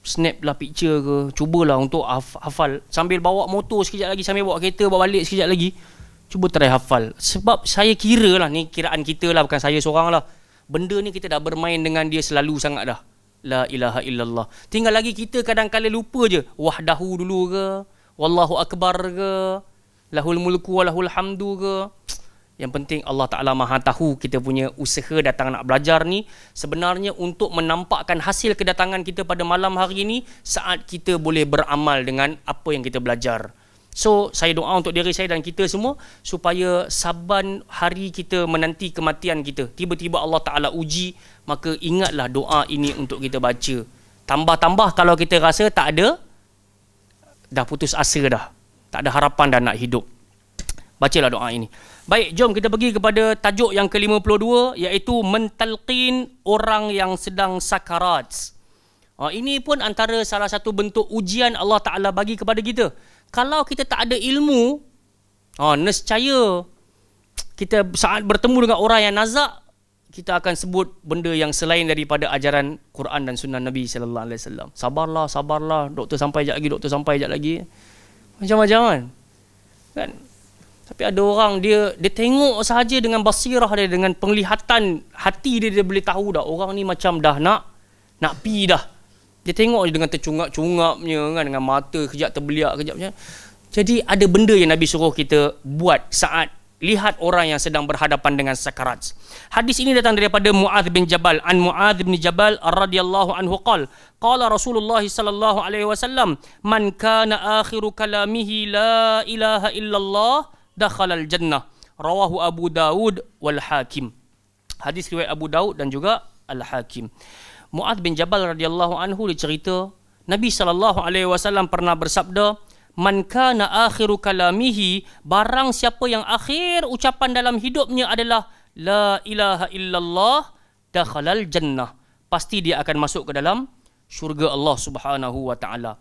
snap lah picture ke, cubalah untuk hafal. Sambil bawa motor sekejap lagi, sambil bawa kereta bawa balik sekejap lagi, cuba try hafal. Sebab saya kira lah, ni kiraan kita lah, bukan saya seorang lah, benda ni kita dah bermain dengan dia selalu sangat dah. La ilaha illallah. Tinggal lagi kita kadang-kadang lupa je wahdahu dulu ke, wallahu akbar ke, lahul mulku wa lahul hamdu ke. Yang penting Allah Ta'ala maha tahu kita punya usaha datang nak belajar ni sebenarnya untuk menampakkan hasil kedatangan kita pada malam hari ini saat kita boleh beramal dengan apa yang kita belajar. So, saya doa untuk diri saya dan kita semua supaya saban hari kita menanti kematian kita, tiba-tiba Allah Ta'ala uji, maka ingatlah doa ini untuk kita baca. Tambah-tambah kalau kita rasa tak ada, dah putus asa dah, tak ada harapan dah nak hidup, bacalah doa ini. Baik, jom kita pergi kepada tajuk yang ke-52, iaitu mentalqin orang yang sedang sakarat. Ini pun antara salah satu bentuk ujian Allah Ta'ala bagi kepada kita. Kalau kita tak ada ilmu, nescaya kita saat bertemu dengan orang yang nazak, kita akan sebut benda yang selain daripada ajaran Quran dan sunnah Nabi sallallahu alaihi wasallam. Sabarlah, sabarlah, doktor sampai jap lagi, doktor sampai jap lagi. Macam-macam kan? Tapi ada orang dia tengok sahaja dengan basirah dia, dengan penglihatan hati dia boleh tahu dah orang ni macam dah nak pi dah. Dia tengok je dengan tercungap-cungapnya kan, dengan mata kejap terbeliak kejap macam. Jadi ada benda yang Nabi suruh kita buat saat lihat orang yang sedang berhadapan dengan sakarat. Hadis ini datang daripada Muadz bin Jabal. An Muadz bin Jabal radhiyallahu anhu qala Rasulullah sallallahu alaihi wasallam, "Man kana akhiru kalamihi la ilaha illallah dakhala al-jannah." Rawahu Abu Daud wal Hakim. Hadis riwayat Abu Daud dan juga Al-Hakim. Muadz bin Jabal radhiyallahu anhu dia cerita, Nabi sallallahu alaihi wasallam pernah bersabda, "Man kana akhiru kalamihi," barang siapa yang akhir ucapan dalam hidupnya adalah la ilaha illallah dakhalal jannah, pasti dia akan masuk ke dalam syurga Allah Subhanahu wa taala.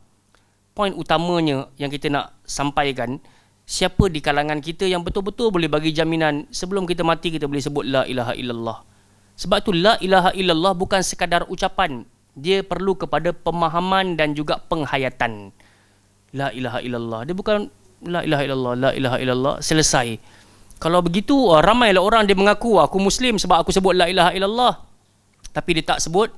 Poin utamanya yang kita nak sampaikan, siapa di kalangan kita yang betul-betul boleh bagi jaminan sebelum kita mati kita boleh sebut la ilaha illallah. Sebab tu la ilaha illallah bukan sekadar ucapan, dia perlu kepada pemahaman dan juga penghayatan. La ilaha illallah, dia bukan la ilaha illallah, la ilaha illallah selesai. Kalau begitu ramailah orang dia mengaku aku Muslim sebab aku sebut la ilaha illallah, tapi dia tak sebut,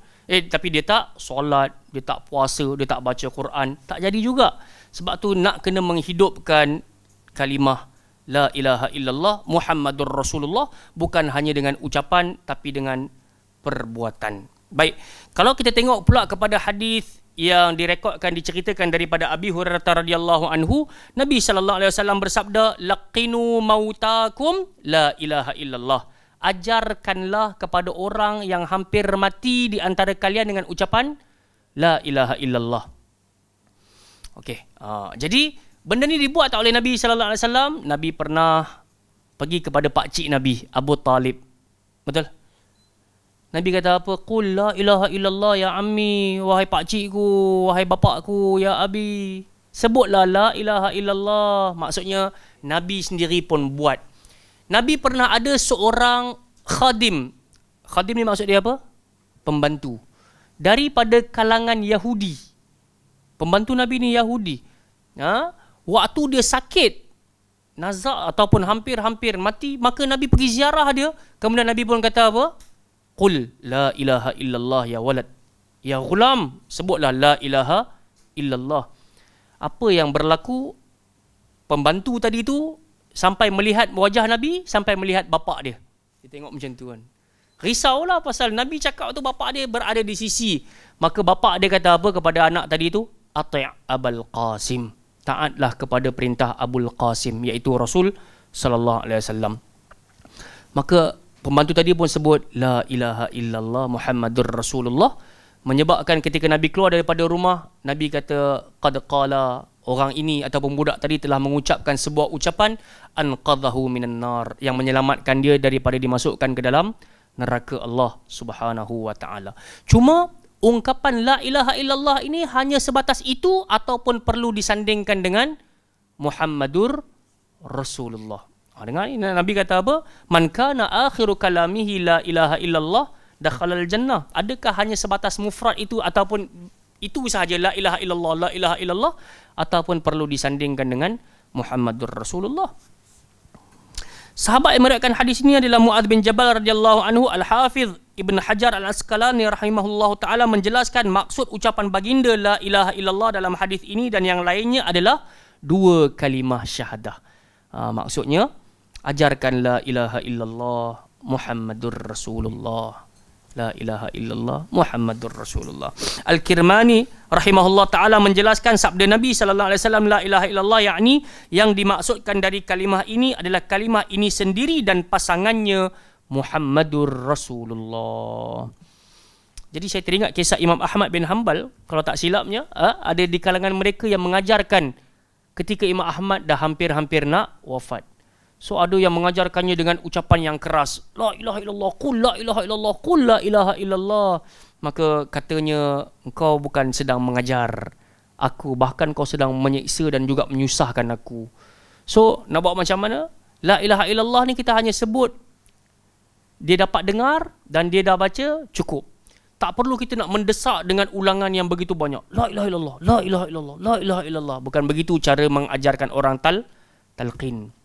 tapi dia tak solat, dia tak puasa, dia tak baca Quran, tak jadi juga. Sebab tu nak kena menghidupkan kalimah la ilaha illallah Muhammadur Rasulullah bukan hanya dengan ucapan tapi dengan perbuatan. Baik, kalau kita tengok pula kepada hadis yang direkodkan diceritakan daripada Abi Hurairah radhiyallahu anhu, Nabi sallallahu alaihi wasallam bersabda, "Laqinu mautakum la ilaha illallah." Ajarkanlah kepada orang yang hampir mati di antara kalian dengan ucapan la ilaha illallah. Okey, jadi benda ni dibuat tak oleh Nabi sallallahu alaihi wasallam? Nabi pernah pergi kepada pak cik Nabi, Abu Talib. Betul? Nabi kata apa? Qul la ilaha illallah ya ammi, wahai pak cikku, wahai bapakku, ya abi. Sebutlah la ilaha illallah. Maksudnya Nabi sendiri pun buat. Nabi pernah ada seorang khadim. Khadim ni maksud dia apa? Pembantu. Daripada kalangan Yahudi. Pembantu Nabi ni Yahudi. Waktu dia sakit, nazak ataupun hampir-hampir mati, maka Nabi pergi ziarah dia. Kemudian Nabi pun kata apa? Qul la ilaha illallah ya walad. Ya ghulam, sebutlah la ilaha illallah. Apa yang berlaku? Pembantu tadi tu sampai melihat wajah Nabi, sampai melihat bapak dia. Dia tengok macam tu kan. Risaulah pasal Nabi cakap tu bapak dia berada di sisi. Maka bapak dia kata apa kepada anak tadi tu? Ati' Abul Qasim. Taatlah kepada perintah Abul Qasim, iaitu Rasul sallallahu alaihi wasallam. Maka pembantu tadi pun sebut la ilaha illallah Muhammadur Rasulullah, menyebabkan ketika Nabi keluar daripada rumah, Nabi kata qad qala, orang ini ataupun budak tadi telah mengucapkan sebuah ucapan anqadhahu minan nar, yang menyelamatkan dia daripada dimasukkan ke dalam neraka Allah Subhanahu wa taala. Cuma ungkapan la ilaha illallah ini hanya sebatas itu ataupun perlu disandingkan dengan Muhammadur Rasulullah. Dengar ni Nabi kata apa? Man kana akhiru kalamihi la ilaha illallah dakhalal jannah. Adakah hanya sebatas mufrad itu ataupun itu sahaja la ilaha illallah, la ilaha illallah, ataupun perlu disandingkan dengan Muhammadur Rasulullah? Sahabat yang meriwayatkan hadis ini adalah Muadz bin Jabal radhiyallahu anhu. Al-Hafiz Ibn Hajar Al-Asqalani rahimahullahu taala menjelaskan maksud ucapan baginda la ilaha illallah dalam hadis ini dan yang lainnya adalah dua kalimah syahadah. Maksudnya ajarkan la ilaha illallah Muhammadur Rasulullah. La ilaha illallah Muhammadur Rasulullah. Al-Kirmani rahimahullah taala menjelaskan sabda Nabi sallallahu alaihi wasallam la ilaha illallah, yakni yang dimaksudkan dari kalimah ini adalah kalimah ini sendiri dan pasangannya Muhammadur Rasulullah. Jadi saya teringat kisah Imam Ahmad bin Hanbal, kalau tak silapnya, ada di kalangan mereka yang mengajarkan ketika Imam Ahmad dah hampir-hampir nak wafat. So ada yang mengajarkannya dengan ucapan yang keras. La ilaha illallah, qul la ilaha illallah, qul la ilaha illallah. Maka katanya, engkau bukan sedang mengajar aku, bahkan kau sedang menyiksa dan juga menyusahkan aku. So nak buat macam mana? La ilaha illallah ni kita hanya sebut, dia dapat dengar dan dia dah baca, cukup. Tak perlu kita nak mendesak dengan ulangan yang begitu banyak. La ilaha illallah, la ilaha illallah, la ilaha illallah. Bukan begitu cara mengajarkan orang talqin.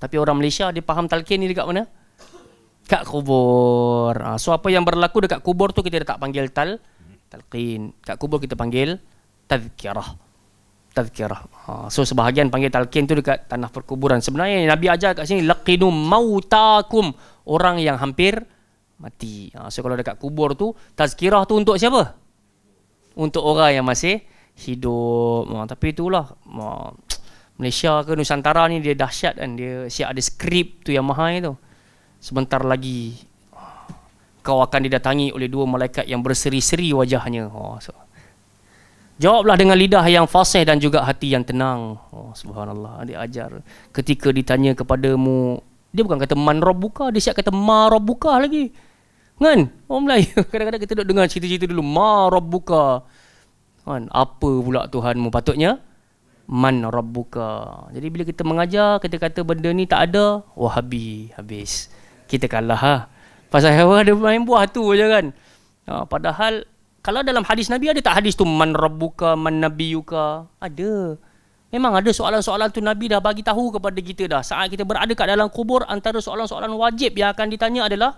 Tapi orang Malaysia dia faham talqin ni dekat mana? Kat kubur. So apa yang berlaku dekat kubur tu kita tak panggil Talqin. Kat kubur kita panggil tazkirah. Tazkirah. So sebahagian panggil talqin tu dekat tanah perkuburan. Sebenarnya Nabi ajar kat sini laqinu mautakum, orang yang hampir mati. So kalau dekat kubur tu, tazkirah tu untuk siapa? Untuk orang yang masih hidup. Tapi itulah, Malaysia ke Nusantara ni dia dahsyat kan. Dia siap ada skrip tu yang mahal tu. Sebentar lagi kau akan didatangi oleh dua malaikat yang berseri-seri wajahnya. Jawablah dengan lidah yang fasih dan juga hati yang tenang. Subhanallah. Dia ajar. Ketika ditanya kepadamu, dia bukan kata man rabbuka, dia siap kata ma rabbuka lagi. Kan? Orang Melayu kadang-kadang kita duduk dengar cerita-cerita dulu, ma rabbuka. Kan? Apa pula Tuhanmu? Patutnya man rabbuka. Jadi bila kita mengajar, kita kata benda ni tak ada, Wahabi, habis. Kita kalah pasal ada main buah tu je kan. Padahal kalau dalam hadis Nabi ada tak hadis tu man rabbuka, man nabiyuka? Ada. Memang ada soalan-soalan tu Nabi dah bagi tahu kepada kita dah. Saat kita berada kat dalam kubur, antara soalan-soalan wajib yang akan ditanya adalah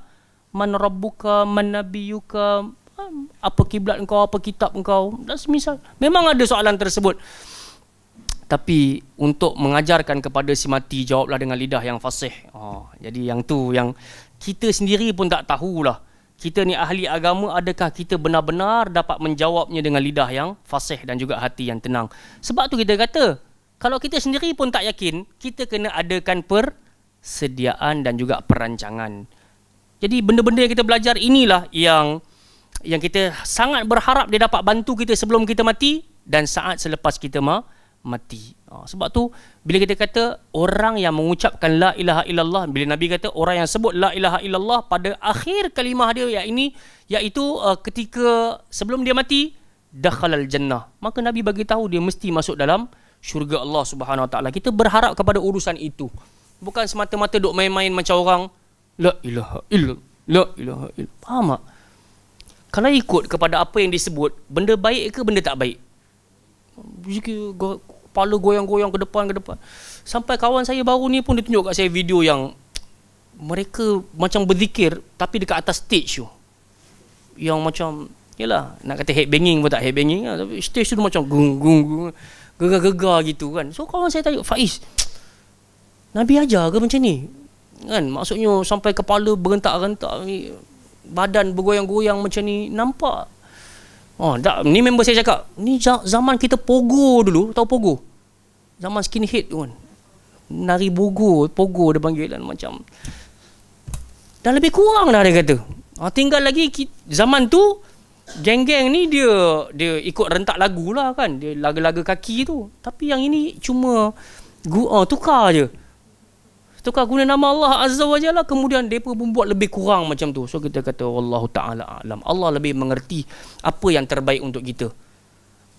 man rabbuka, man nabiyuka, apa kiblat engkau, apa kitab engkau, dan semisal. Memang ada soalan tersebut. Tapi untuk mengajarkan kepada si mati, jawablah dengan lidah yang fasih. Jadi yang tu yang kita sendiri pun tak tahulah. Kita ni ahli agama, adakah kita benar-benar dapat menjawabnya dengan lidah yang fasih dan juga hati yang tenang. Sebab tu kita kata, kalau kita sendiri pun tak yakin, kita kena adakan persediaan dan juga perancangan. Jadi benda-benda yang kita belajar inilah yang kita sangat berharap dia dapat bantu kita sebelum kita mati dan saat selepas kita mati. Sebab tu bila kita kata orang yang mengucapkan la ilaha illallah, bila Nabi kata orang yang sebut la ilaha illallah pada akhir kalimah dia iaitu ketika sebelum dia mati, dakhalal jannah, maka Nabi bagi tahu dia mesti masuk dalam syurga Allah Subhanahu Wa Taala. Kita berharap kepada urusan itu, bukan semata-mata duk main-main macam orang la ilaha illallah, la ilaha illallah. Faham tak? Kalau ikut kepada apa yang disebut, benda baik ke benda tak baik? Kepala goyang-goyang ke depan. Sampai kawan saya baru ni pun dia tunjuk kat saya video yang mereka macam berzikir tapi dekat atas stage tu. Yang macam, yelah, nak kata headbanging pun tak headbanging lah, tapi stage tu macam gung-gung, gegar-gegar gitu kan. So kawan saya tanya, Faiz, Nabi ajar ke macam ni? Kan, maksudnya sampai kepala berentak-rentak, badan bergoyang-goyang macam ni, nampak. Ni member saya cakap, ni zaman kita pogo dulu, tahu pogo? Zaman skinhead tu kan. Nari pogo dia panggil kan, macam dah lebih kurang dah dia kata. Tinggal lagi zaman tu geng-geng ni dia ikut rentak lagu lah kan, dia laga-laga kaki tu. Tapi yang ini cuma tukar je. Tukar guna nama Allah Azza wa Jalla, kemudian mereka pun buat lebih kurang macam tu. So kita kata wallahu ta'ala a'lam. Allah lebih mengerti apa yang terbaik untuk kita.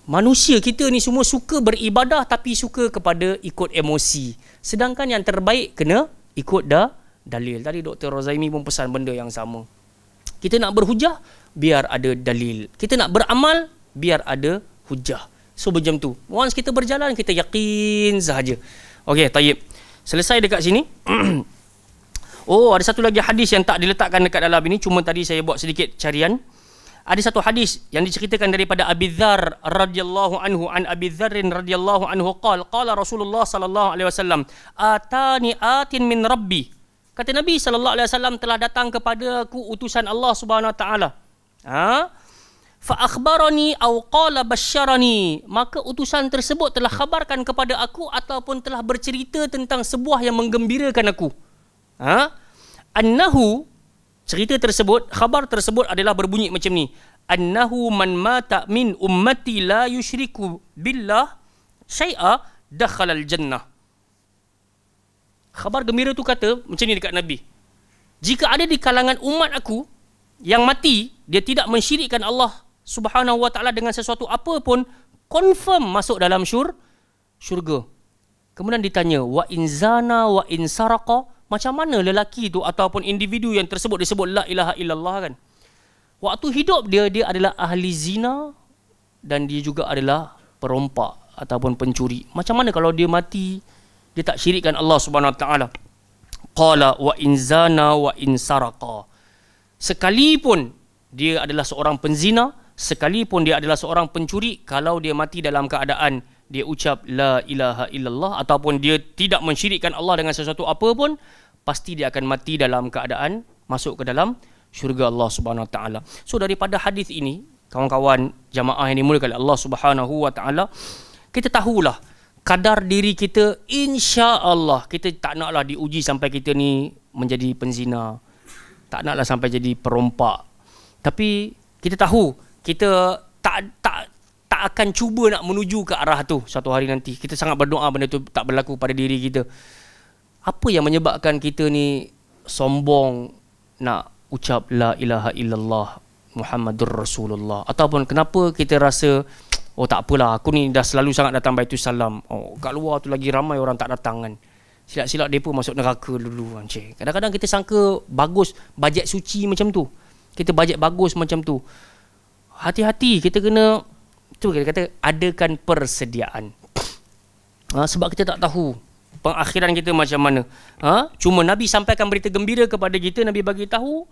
Manusia kita ni semua suka beribadah tapi suka kepada ikut emosi. Sedangkan yang terbaik kena ikut dalil. Tadi Dr. Rozaimi pun pesan benda yang sama. Kita nak berhujah, biar ada dalil. Kita nak beramal, biar ada hujah. So macam tu. Once kita berjalan, kita yakin sahaja. Okey, tayyib. Selesai dekat sini. Ada satu lagi hadis yang tak diletakkan dekat dalam ini, cuma tadi saya buat sedikit carian. Ada satu hadis yang diceritakan daripada Abi Dzar radhiyallahu anhu, an Abi Dzar radhiyallahu anhu qala Rasulullah sallallahu alaihi wasallam, atani atin min rabbi. Kata Nabi sallallahu alaihi wasallam, telah datang kepada aku utusan Allah Subhanahu wa taala. Fa akhbarani aw qala basyarani, maka utusan tersebut telah khabarkan kepada aku ataupun telah bercerita tentang sebuah yang menggembirakan aku. Annahu, cerita tersebut, khabar tersebut adalah berbunyi macam ni. Annahu man mata min ummati la yushriku billah syai'a dakhalal jannah. Khabar gembira tu kata macam ni dekat Nabi. Jika ada di kalangan umat aku yang mati, dia tidak mensyirikkan Allah Subhanahu wa ta'ala dengan sesuatu apa pun, confirm masuk dalam syurga. Kemudian ditanya, wa in zana wa in saraqa, macam mana lelaki tu ataupun individu yang tersebut disebut la ilaha illallah kan. Waktu hidup dia adalah ahli zina dan dia juga adalah perompak ataupun pencuri. Macam mana kalau dia mati, dia tak syirikkan Allah Subhanahu wa ta'ala? Qala wa in zana wa in saraqa. Sekalipun dia adalah seorang penzina, sekalipun dia adalah seorang pencuri, kalau dia mati dalam keadaan dia ucap la ilaha illallah ataupun dia tidak mensyirikkan Allah dengan sesuatu apa pun, pasti dia akan mati dalam keadaan masuk ke dalam syurga Allah Subhanahu Wa Taala. So daripada hadis ini, kawan-kawan jamaah yang dimuliakan oleh Allah Subhanahu Wa Taala, kita tahulah kadar diri kita, insya-Allah kita tak naklah diuji sampai kita ni menjadi penzina, tak naklah sampai jadi perompak. Tapi kita tahu kita tak akan cuba nak menuju ke arah tu suatu hari nanti. Kita sangat berdoa benda tu tak berlaku pada diri kita. Apa yang menyebabkan kita ni sombong nak ucap la ilaha illallah Muhammadur Rasulullah, ataupun kenapa kita rasa oh tak apalah, aku ni dah selalu sangat datang Baitul Salam, oh kat luar tu lagi ramai orang tak datang kan, silap-silap depa masuk neraka dulu kan. Kadang-kadang kita sangka bagus bajet suci macam tu, kita bajet bagus macam tu. Hati-hati, kita kena tu kita kata adakan persediaan. Sebab kita tak tahu pengakhiran kita macam mana. Cuma Nabi sampaikan berita gembira kepada kita. Nabi bagi tahu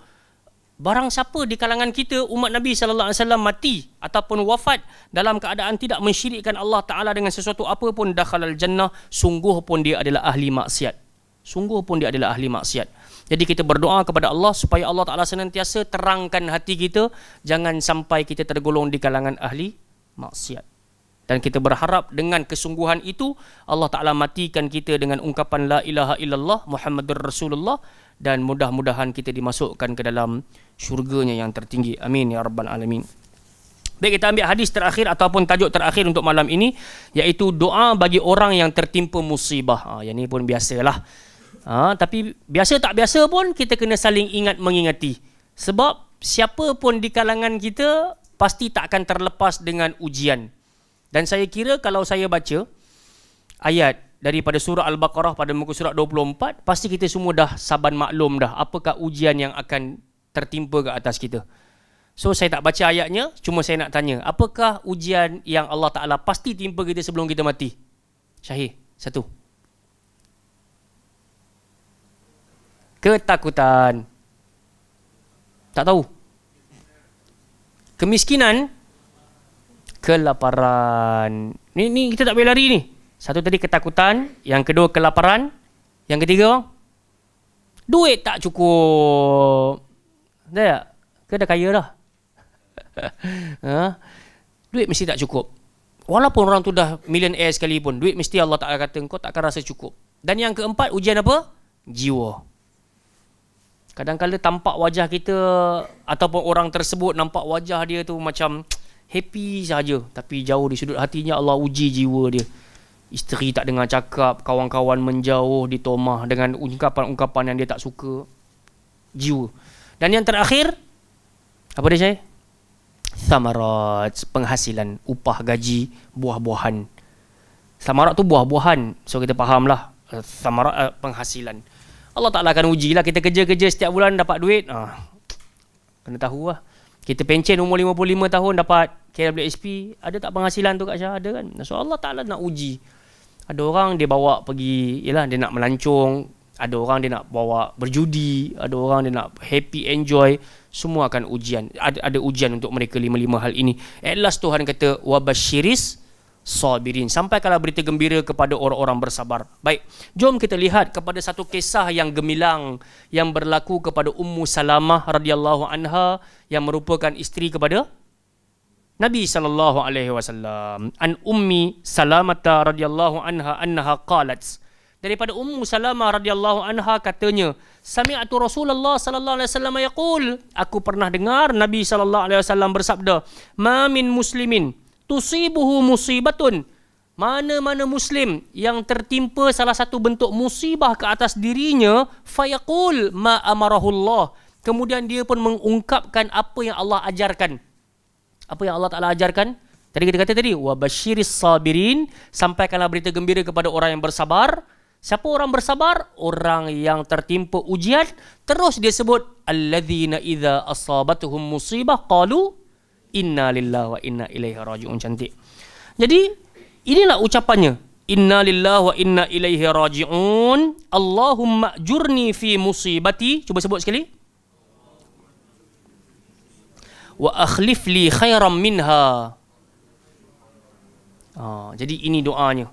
barang siapa di kalangan kita umat Nabi sallallahu alaihi wasallam mati ataupun wafat dalam keadaan tidak mensyirikkan Allah Taala dengan sesuatu apa pun, dakhalal jannah, sungguh pun dia adalah ahli maksiat. Sungguh pun dia adalah ahli maksiat. Jadi kita berdoa kepada Allah supaya Allah Taala senantiasa terangkan hati kita, jangan sampai kita tergolong di kalangan ahli maksiat. Dan kita berharap dengan kesungguhan itu Allah Ta'ala matikan kita dengan ungkapan la ilaha illallah Muhammadur Rasulullah, dan mudah-mudahan kita dimasukkan ke dalam syurganya yang tertinggi. Amin ya rabbal alamin. Baik, kita ambil hadis terakhir ataupun tajuk terakhir untuk malam ini, iaitu doa bagi orang yang tertimpa musibah. Yang ni pun biasalah. Tapi biasa tak biasa pun kita kena saling ingat mengingati. Sebab siapa pun di kalangan kita pasti tak akan terlepas dengan ujian. Dan saya kira kalau saya baca ayat daripada surah Al-Baqarah pada muka surat 24, pasti kita semua dah saban maklum dah apakah ujian yang akan tertimpa ke atas kita. So saya tak baca ayatnya, cuma saya nak tanya, apakah ujian yang Allah Ta'ala pasti timpa kita sebelum kita mati? Syahir, satu. Ketakutan. Tak tahu. Kemiskinan. Kelaparan. Ni kita tak boleh lari ni. Satu tadi ketakutan, yang kedua kelaparan, yang ketiga duit tak cukup. Dah tak? Ke dah kaya dah? Duit mesti tak cukup. Walaupun orang tu dah millionaire sekalipun, duit mesti Allah Ta'ala kata kau takkan rasa cukup. Dan yang keempat, ujian apa? Jiwa. Kadang-kadang tampak wajah kita ataupun orang tersebut nampak wajah dia tu macam happy saja, tapi jauh di sudut hatinya Allah uji jiwa dia. Isteri tak dengar cakap, kawan-kawan menjauh, ditomah dengan ungkapan-ungkapan yang dia tak suka. Jiwa. Dan yang terakhir, apa dia saya? Thamarat, penghasilan, upah, gaji, buah-buahan. Thamarat tu buah-buahan, so kita fahamlah. Thamarat, penghasilan. Allah Ta'ala akan ujilah, kita kerja-kerja setiap bulan dapat duit. Kena tahu lah. Kita pencen umur 55 tahun dapat KWSP, ada tak penghasilan tu Kak Syah? Ada kan? So Allah Ta'ala nak uji. Ada orang dia bawa pergi, yalah, dia nak melancong, ada orang dia nak bawa berjudi, ada orang dia nak happy, enjoy. Semua akan ujian. Ada ujian untuk mereka lima-lima hal ini. At last Tuhan kata wabasyiris sabirin, sampaikanlah berita gembira kepada orang-orang bersabar. Baik, jom kita lihat kepada satu kisah yang gemilang yang berlaku kepada Ummu Salamah radhiyallahu anha, yang merupakan isteri kepada Nabi sallallahu alaihi wasallam. An Ummi Salamah radhiyallahu anha annaha qalat, daripada Ummu Salamah radhiyallahu anha katanya, sami'tu Rasulullah sallallahu alaihi wasallam yaqul, aku pernah dengar Nabi sallallahu alaihi wasallam bersabda, ma min muslimin tusibuhu musibatun, mana-mana muslim yang tertimpa salah satu bentuk musibah ke atas dirinya, fayaqul ma amarahullah, kemudian dia pun mengungkapkan apa yang Allah ajarkan. Apa yang Allah Ta'ala ajarkan? Tadi kita kata tadi, wabasyiris sabirin, sampaikanlah berita gembira kepada orang yang bersabar. Siapa orang bersabar? Orang yang tertimpa ujian. Terus dia sebut, alladzina idza asabatuhum musibah qalu inna lillahi wa inna ilaihi raji'un. Cantik. Jadi inilah ucapannya, inna lillahi wa inna ilaihi raji'un, Allahumma ajurni fi musibati. Cuba sebut sekali. wa akhlif li khairam minha. Jadi ini doanya.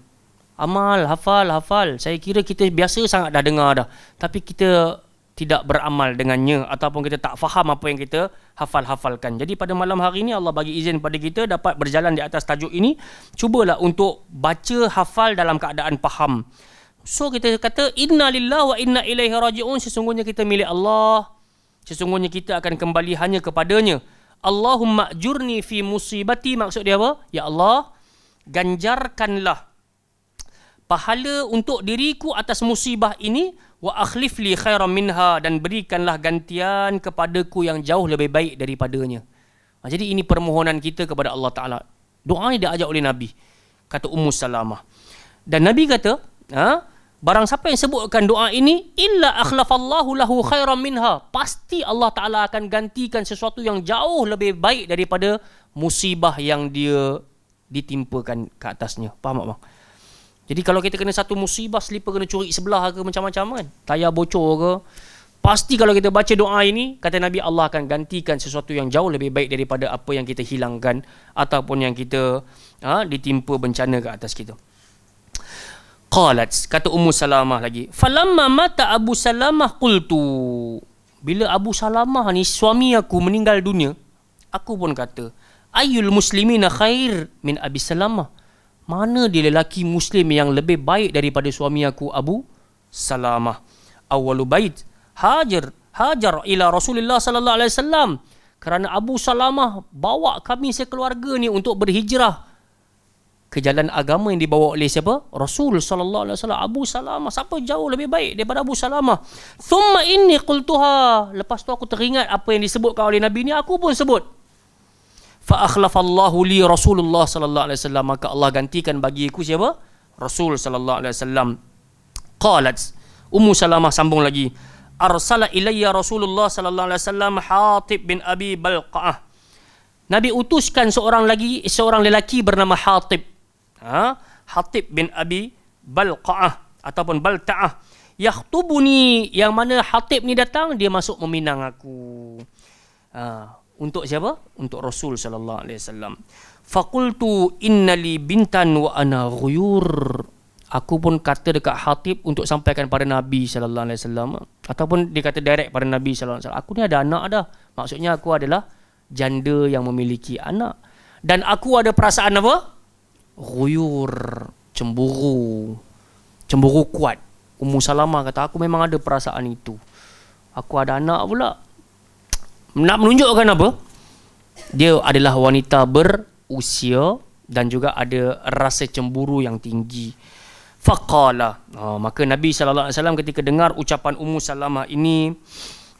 Amal, hafal. Saya kira kita biasa sangat dah dengar dah. Tapi kita tidak beramal dengannya ataupun kita tak faham apa yang kita hafalkan. Jadi pada malam hari ini Allah bagi izin pada kita dapat berjalan di atas tajuk ini. Cubalah untuk baca, hafal dalam keadaan faham. So kita kata inna lillahi wa inna ilaihi raji'un. Sesungguhnya kita milik Allah. Sesungguhnya kita akan kembali hanya kepadanya. Allahumma ajurni fi musibati. Maksud dia apa? Ya Allah, ganjarkanlah pahala untuk diriku atas musibah ini, wa akhlif li khairan minha, dan berikanlah gantian kepadaku yang jauh lebih baik daripadanya. Jadi ini permohonan kita kepada Allah Ta'ala. Doa ini diajar oleh Nabi, kata Ummu Salamah. Dan Nabi kata, barang siapa yang sebutkan doa ini, illa akhlafallahu lahu khairan minha, pasti Allah Ta'ala akan gantikan sesuatu yang jauh lebih baik daripada musibah yang dia ditimpakan ke atasnya. Faham tak bang? Jadi kalau kita kena satu musibah, selipar kena curi sebelah ke macam-macam kan, tayar bocor ke, pasti kalau kita baca doa ini, kata Nabi, Allah akan gantikan sesuatu yang jauh lebih baik daripada apa yang kita hilangkan ataupun yang kita ditimpa bencana ke atas kita. Qalat, kata Ummu Salamah lagi, falamma mata Abu Salamah qultu, bila Abu Salamah ni suami aku meninggal dunia, aku pun kata, ayyul muslimina khair min Abi Salamah, mana dia lelaki muslim yang lebih baik daripada suami aku Abu Salamah. Awwalu bait hajar ila Rasulullah sallallahu alaihi wasallam, kerana Abu Salamah bawa kami sekeluarga ni untuk berhijrah ke jalan agama yang dibawa oleh siapa? Rasul sallallahu alaihi wasallam. Abu Salamah, siapa jauh lebih baik daripada Abu Salamah? Thumma inni qultuha, lepas tu aku teringat apa yang disebutkan oleh Nabi ni, aku pun sebut. Fa akhlafallahu li Rasulullah sallallahu alaihi wasallam, maka Allah gantikan bagiku siapa? Rasul sallallahu alaihi wasallam. Qalat, Ummu Salamah sambung lagi, arsala ilayya Rasulullah sallallahu alaihi wasallam Hatib bin Abi Balqa'ah. Nabi utuskan seorang lelaki bernama Hatib. Hatib bin Abi Balqa'ah ataupun Balta'ah. Yakhtubuni, yang mana Hatib ni datang, dia masuk meminang aku. Untuk siapa? Untuk Rasul sallallahu alaihi wasallam. Faqultu innali bintan wa ana ghuyur. Aku pun kata dekat Hatib untuk sampaikan pada Nabi sallallahu alaihi wasallam, ataupun dia kata direct pada Nabi sallallahu alaihi wasallam, aku ni ada anak dah. Maksudnya aku adalah janda yang memiliki anak dan aku ada perasaan apa? Ghuyur, cemburu. Cemburu kuat. Ummu Salamah kata, aku memang ada perasaan itu. Aku ada anak pula. Nak menunjukkan apa? Dia adalah wanita berusia dan juga ada rasa cemburu yang tinggi. Faqala, maka Nabi SAW ketika dengar ucapan Ummu Salamah ini,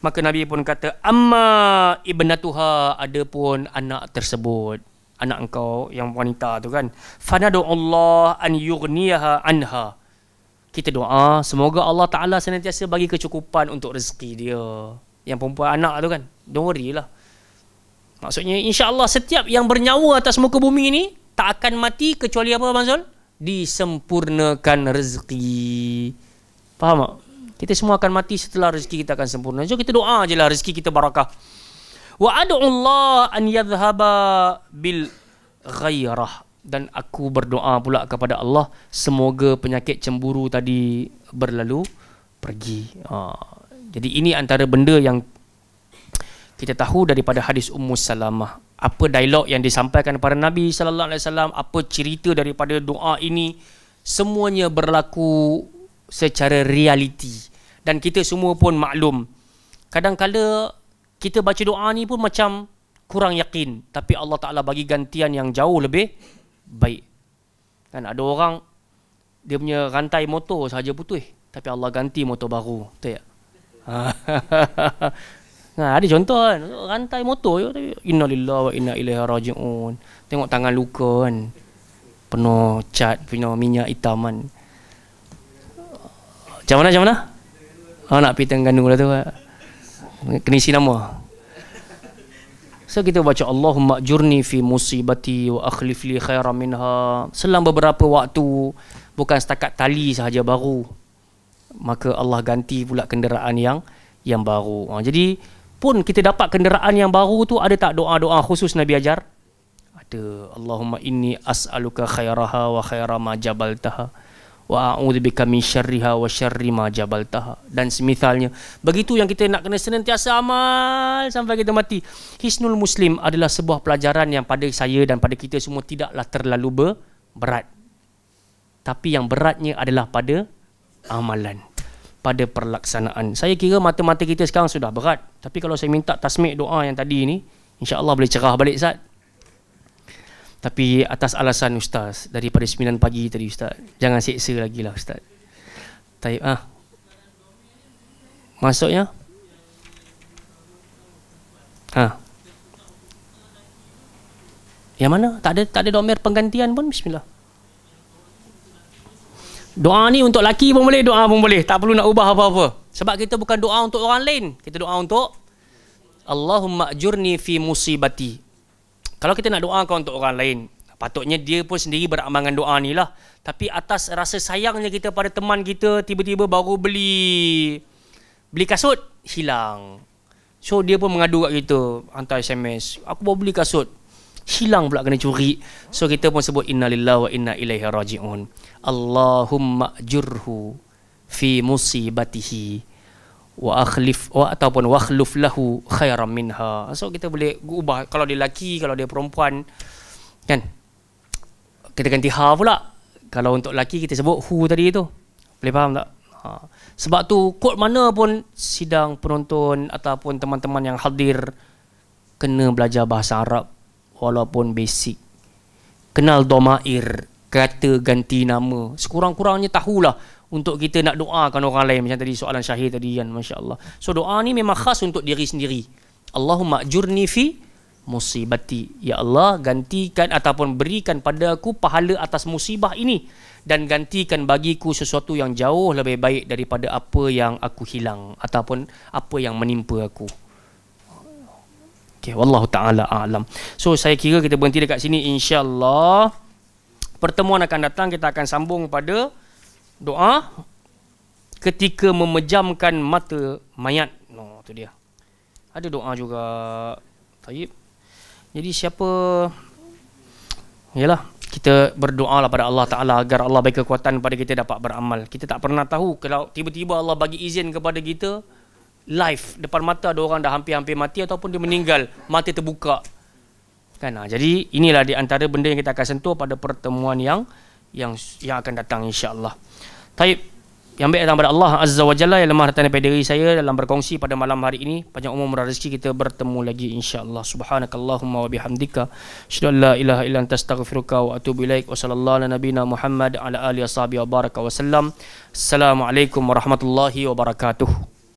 maka Nabi pun kata, amma ibnatuha, adapun anak tersebut, anak engkau yang wanita tu kan, fanadu Allah an yughniyaha anha, kita doa semoga Allah Ta'ala senantiasa bagi kecukupan untuk rezeki dia. Yang perempuan anak tu kan, don't worry lah. Maksudnya insya-Allah setiap yang bernyawa atas muka bumi ini tak akan mati kecuali apa Abang Zul? Disempurnakan rezeki. Faham tak? Kita semua akan mati setelah rezeki kita akan sempurna. So kita doa je lah rezeki kita barakah. Wa ad'u Allah an yadhhaba bil ghairah, dan aku berdoa pula kepada Allah semoga penyakit cemburu tadi berlalu pergi. Jadi ini antara benda yang kita tahu daripada hadis Ummu Salamah. Apa dialog yang disampaikan kepada Nabi sallallahu alaihi wasallam, apa cerita daripada doa ini, semuanya berlaku secara realiti dan kita semua pun maklum. Kadang-kala kita baca doa ni pun macam kurang yakin, tapi Allah Ta'ala bagi gantian yang jauh lebih baik. Kan ada orang dia punya rantai motor sahaja putus, tapi Allah ganti motor baru. Betul tak? Ada contoh kan, rantai motor, innalillahi wa inna ilaihi raji'un. Tengok tangan luka kan, penuh cat, penuh minyak hitam kan. Macam mana? Nak pergi Terengganu lah tu, kena isi nama. So kita baca Allahumma ajurni fi musibati wa akhlif li khairan minha. Selang beberapa waktu, bukan setakat tali sahaja baru, maka Allah ganti pula kenderaan yang baru. Jadi pun kita dapat kenderaan yang baru tu, ada tak doa-doa khusus Nabi ajar? Ada. Allahumma inni as'aluka khairaha wa khaira ma jabaltaha wa a'udzubika min syarriha wa syarri ma jabaltaha, dan semisalnya. Begitu yang kita nak kena senantiasa amal sampai kita mati. Hisnul Muslim adalah sebuah pelajaran yang pada saya dan pada kita semua tidaklah terlalu berat. Tapi yang beratnya adalah pada amalan, pada perlaksanaan. Saya kira mata-mata kita sekarang sudah berat, tapi kalau saya minta tasmik doa yang tadi ni, insya-Allah boleh cerah balik Ustaz. Tapi atas alasan Ustaz, daripada 9 pagi tadi Ustaz, jangan seksa lagi lah Ustaz. Taib maksudnya yang mana? Tak ada domer penggantian pun. Bismillah. Doa ni untuk laki pun boleh, doa pun boleh, tak perlu nak ubah apa-apa. Sebab kita bukan doa untuk orang lain, kita doa untuk Allahumma ajurni fi musibati. Kalau kita nak doakan untuk orang lain, patutnya dia pun sendiri beramal dengan doa ni lah. Tapi atas rasa sayangnya kita pada teman kita, tiba-tiba baru beli kasut, hilang. So dia pun mengadu kat kita, hantar SMS, aku baru beli kasut, hilang pula, kena curi. So kita pun sebut innalillahi wa inna ilaihi raji'un. Allahumma ajurhu fi musibatihi wa ataupun wakhluf lahu khairan minha. So kita boleh ubah, kalau dia lelaki, kalau dia perempuan kan, kita ganti ha pula. Kalau untuk lelaki kita sebut hu tadi tu. Boleh faham tak? Sebab tu kod mana pun sidang penonton ataupun teman-teman yang hadir kena belajar bahasa Arab walaupun basic. Kenal domair, kata ganti nama. Sekurang-kurangnya tahulah untuk kita nak doakan orang lain. Macam tadi soalan Syahir tadi kan, Masya Allah. So doa ni memang khas untuk diri sendiri. Allahumma ajurni fi musibati. Ya Allah, gantikan ataupun berikan pada aku pahala atas musibah ini, dan gantikan bagiku sesuatu yang jauh lebih baik daripada apa yang aku hilang ataupun apa yang menimpa aku. Okay, wallahu ta'ala a'lam. So saya kira kita berhenti dekat sini, insya-Allah. Pertemuan akan datang kita akan sambung pada doa ketika memejamkan mata mayat. No, tu dia. Ada doa juga. Taib. Jadi siapa, yalah, kita berdoa lah pada Allah Ta'ala agar Allah bagi kekuatan pada kita dapat beramal. Kita tak pernah tahu kalau tiba-tiba Allah bagi izin kepada kita, live depan mata ada orang dah hampir-hampir mati ataupun dia meninggal, mata terbuka kan. Jadi inilah di antara benda yang kita akan sentuh pada pertemuan yang akan datang, insya-Allah. Taib. Yang baik datang pada Allah Azza wa Jalla, yang lemah datang daripada diri saya dalam berkongsi pada malam hari ini. Panjang umur murah rezeki, kita bertemu lagi insya-Allah. Subhanakallahumma wa bihamdika, asyhadu an la ilaha illa anta, astaghfiruka wa atubu ilaik. Wa sallallahu ala nabiyina Muhammad ala alihi washabihi wa baraka wa sallam. Assalamualaikum warahmatullahi wabarakatuh.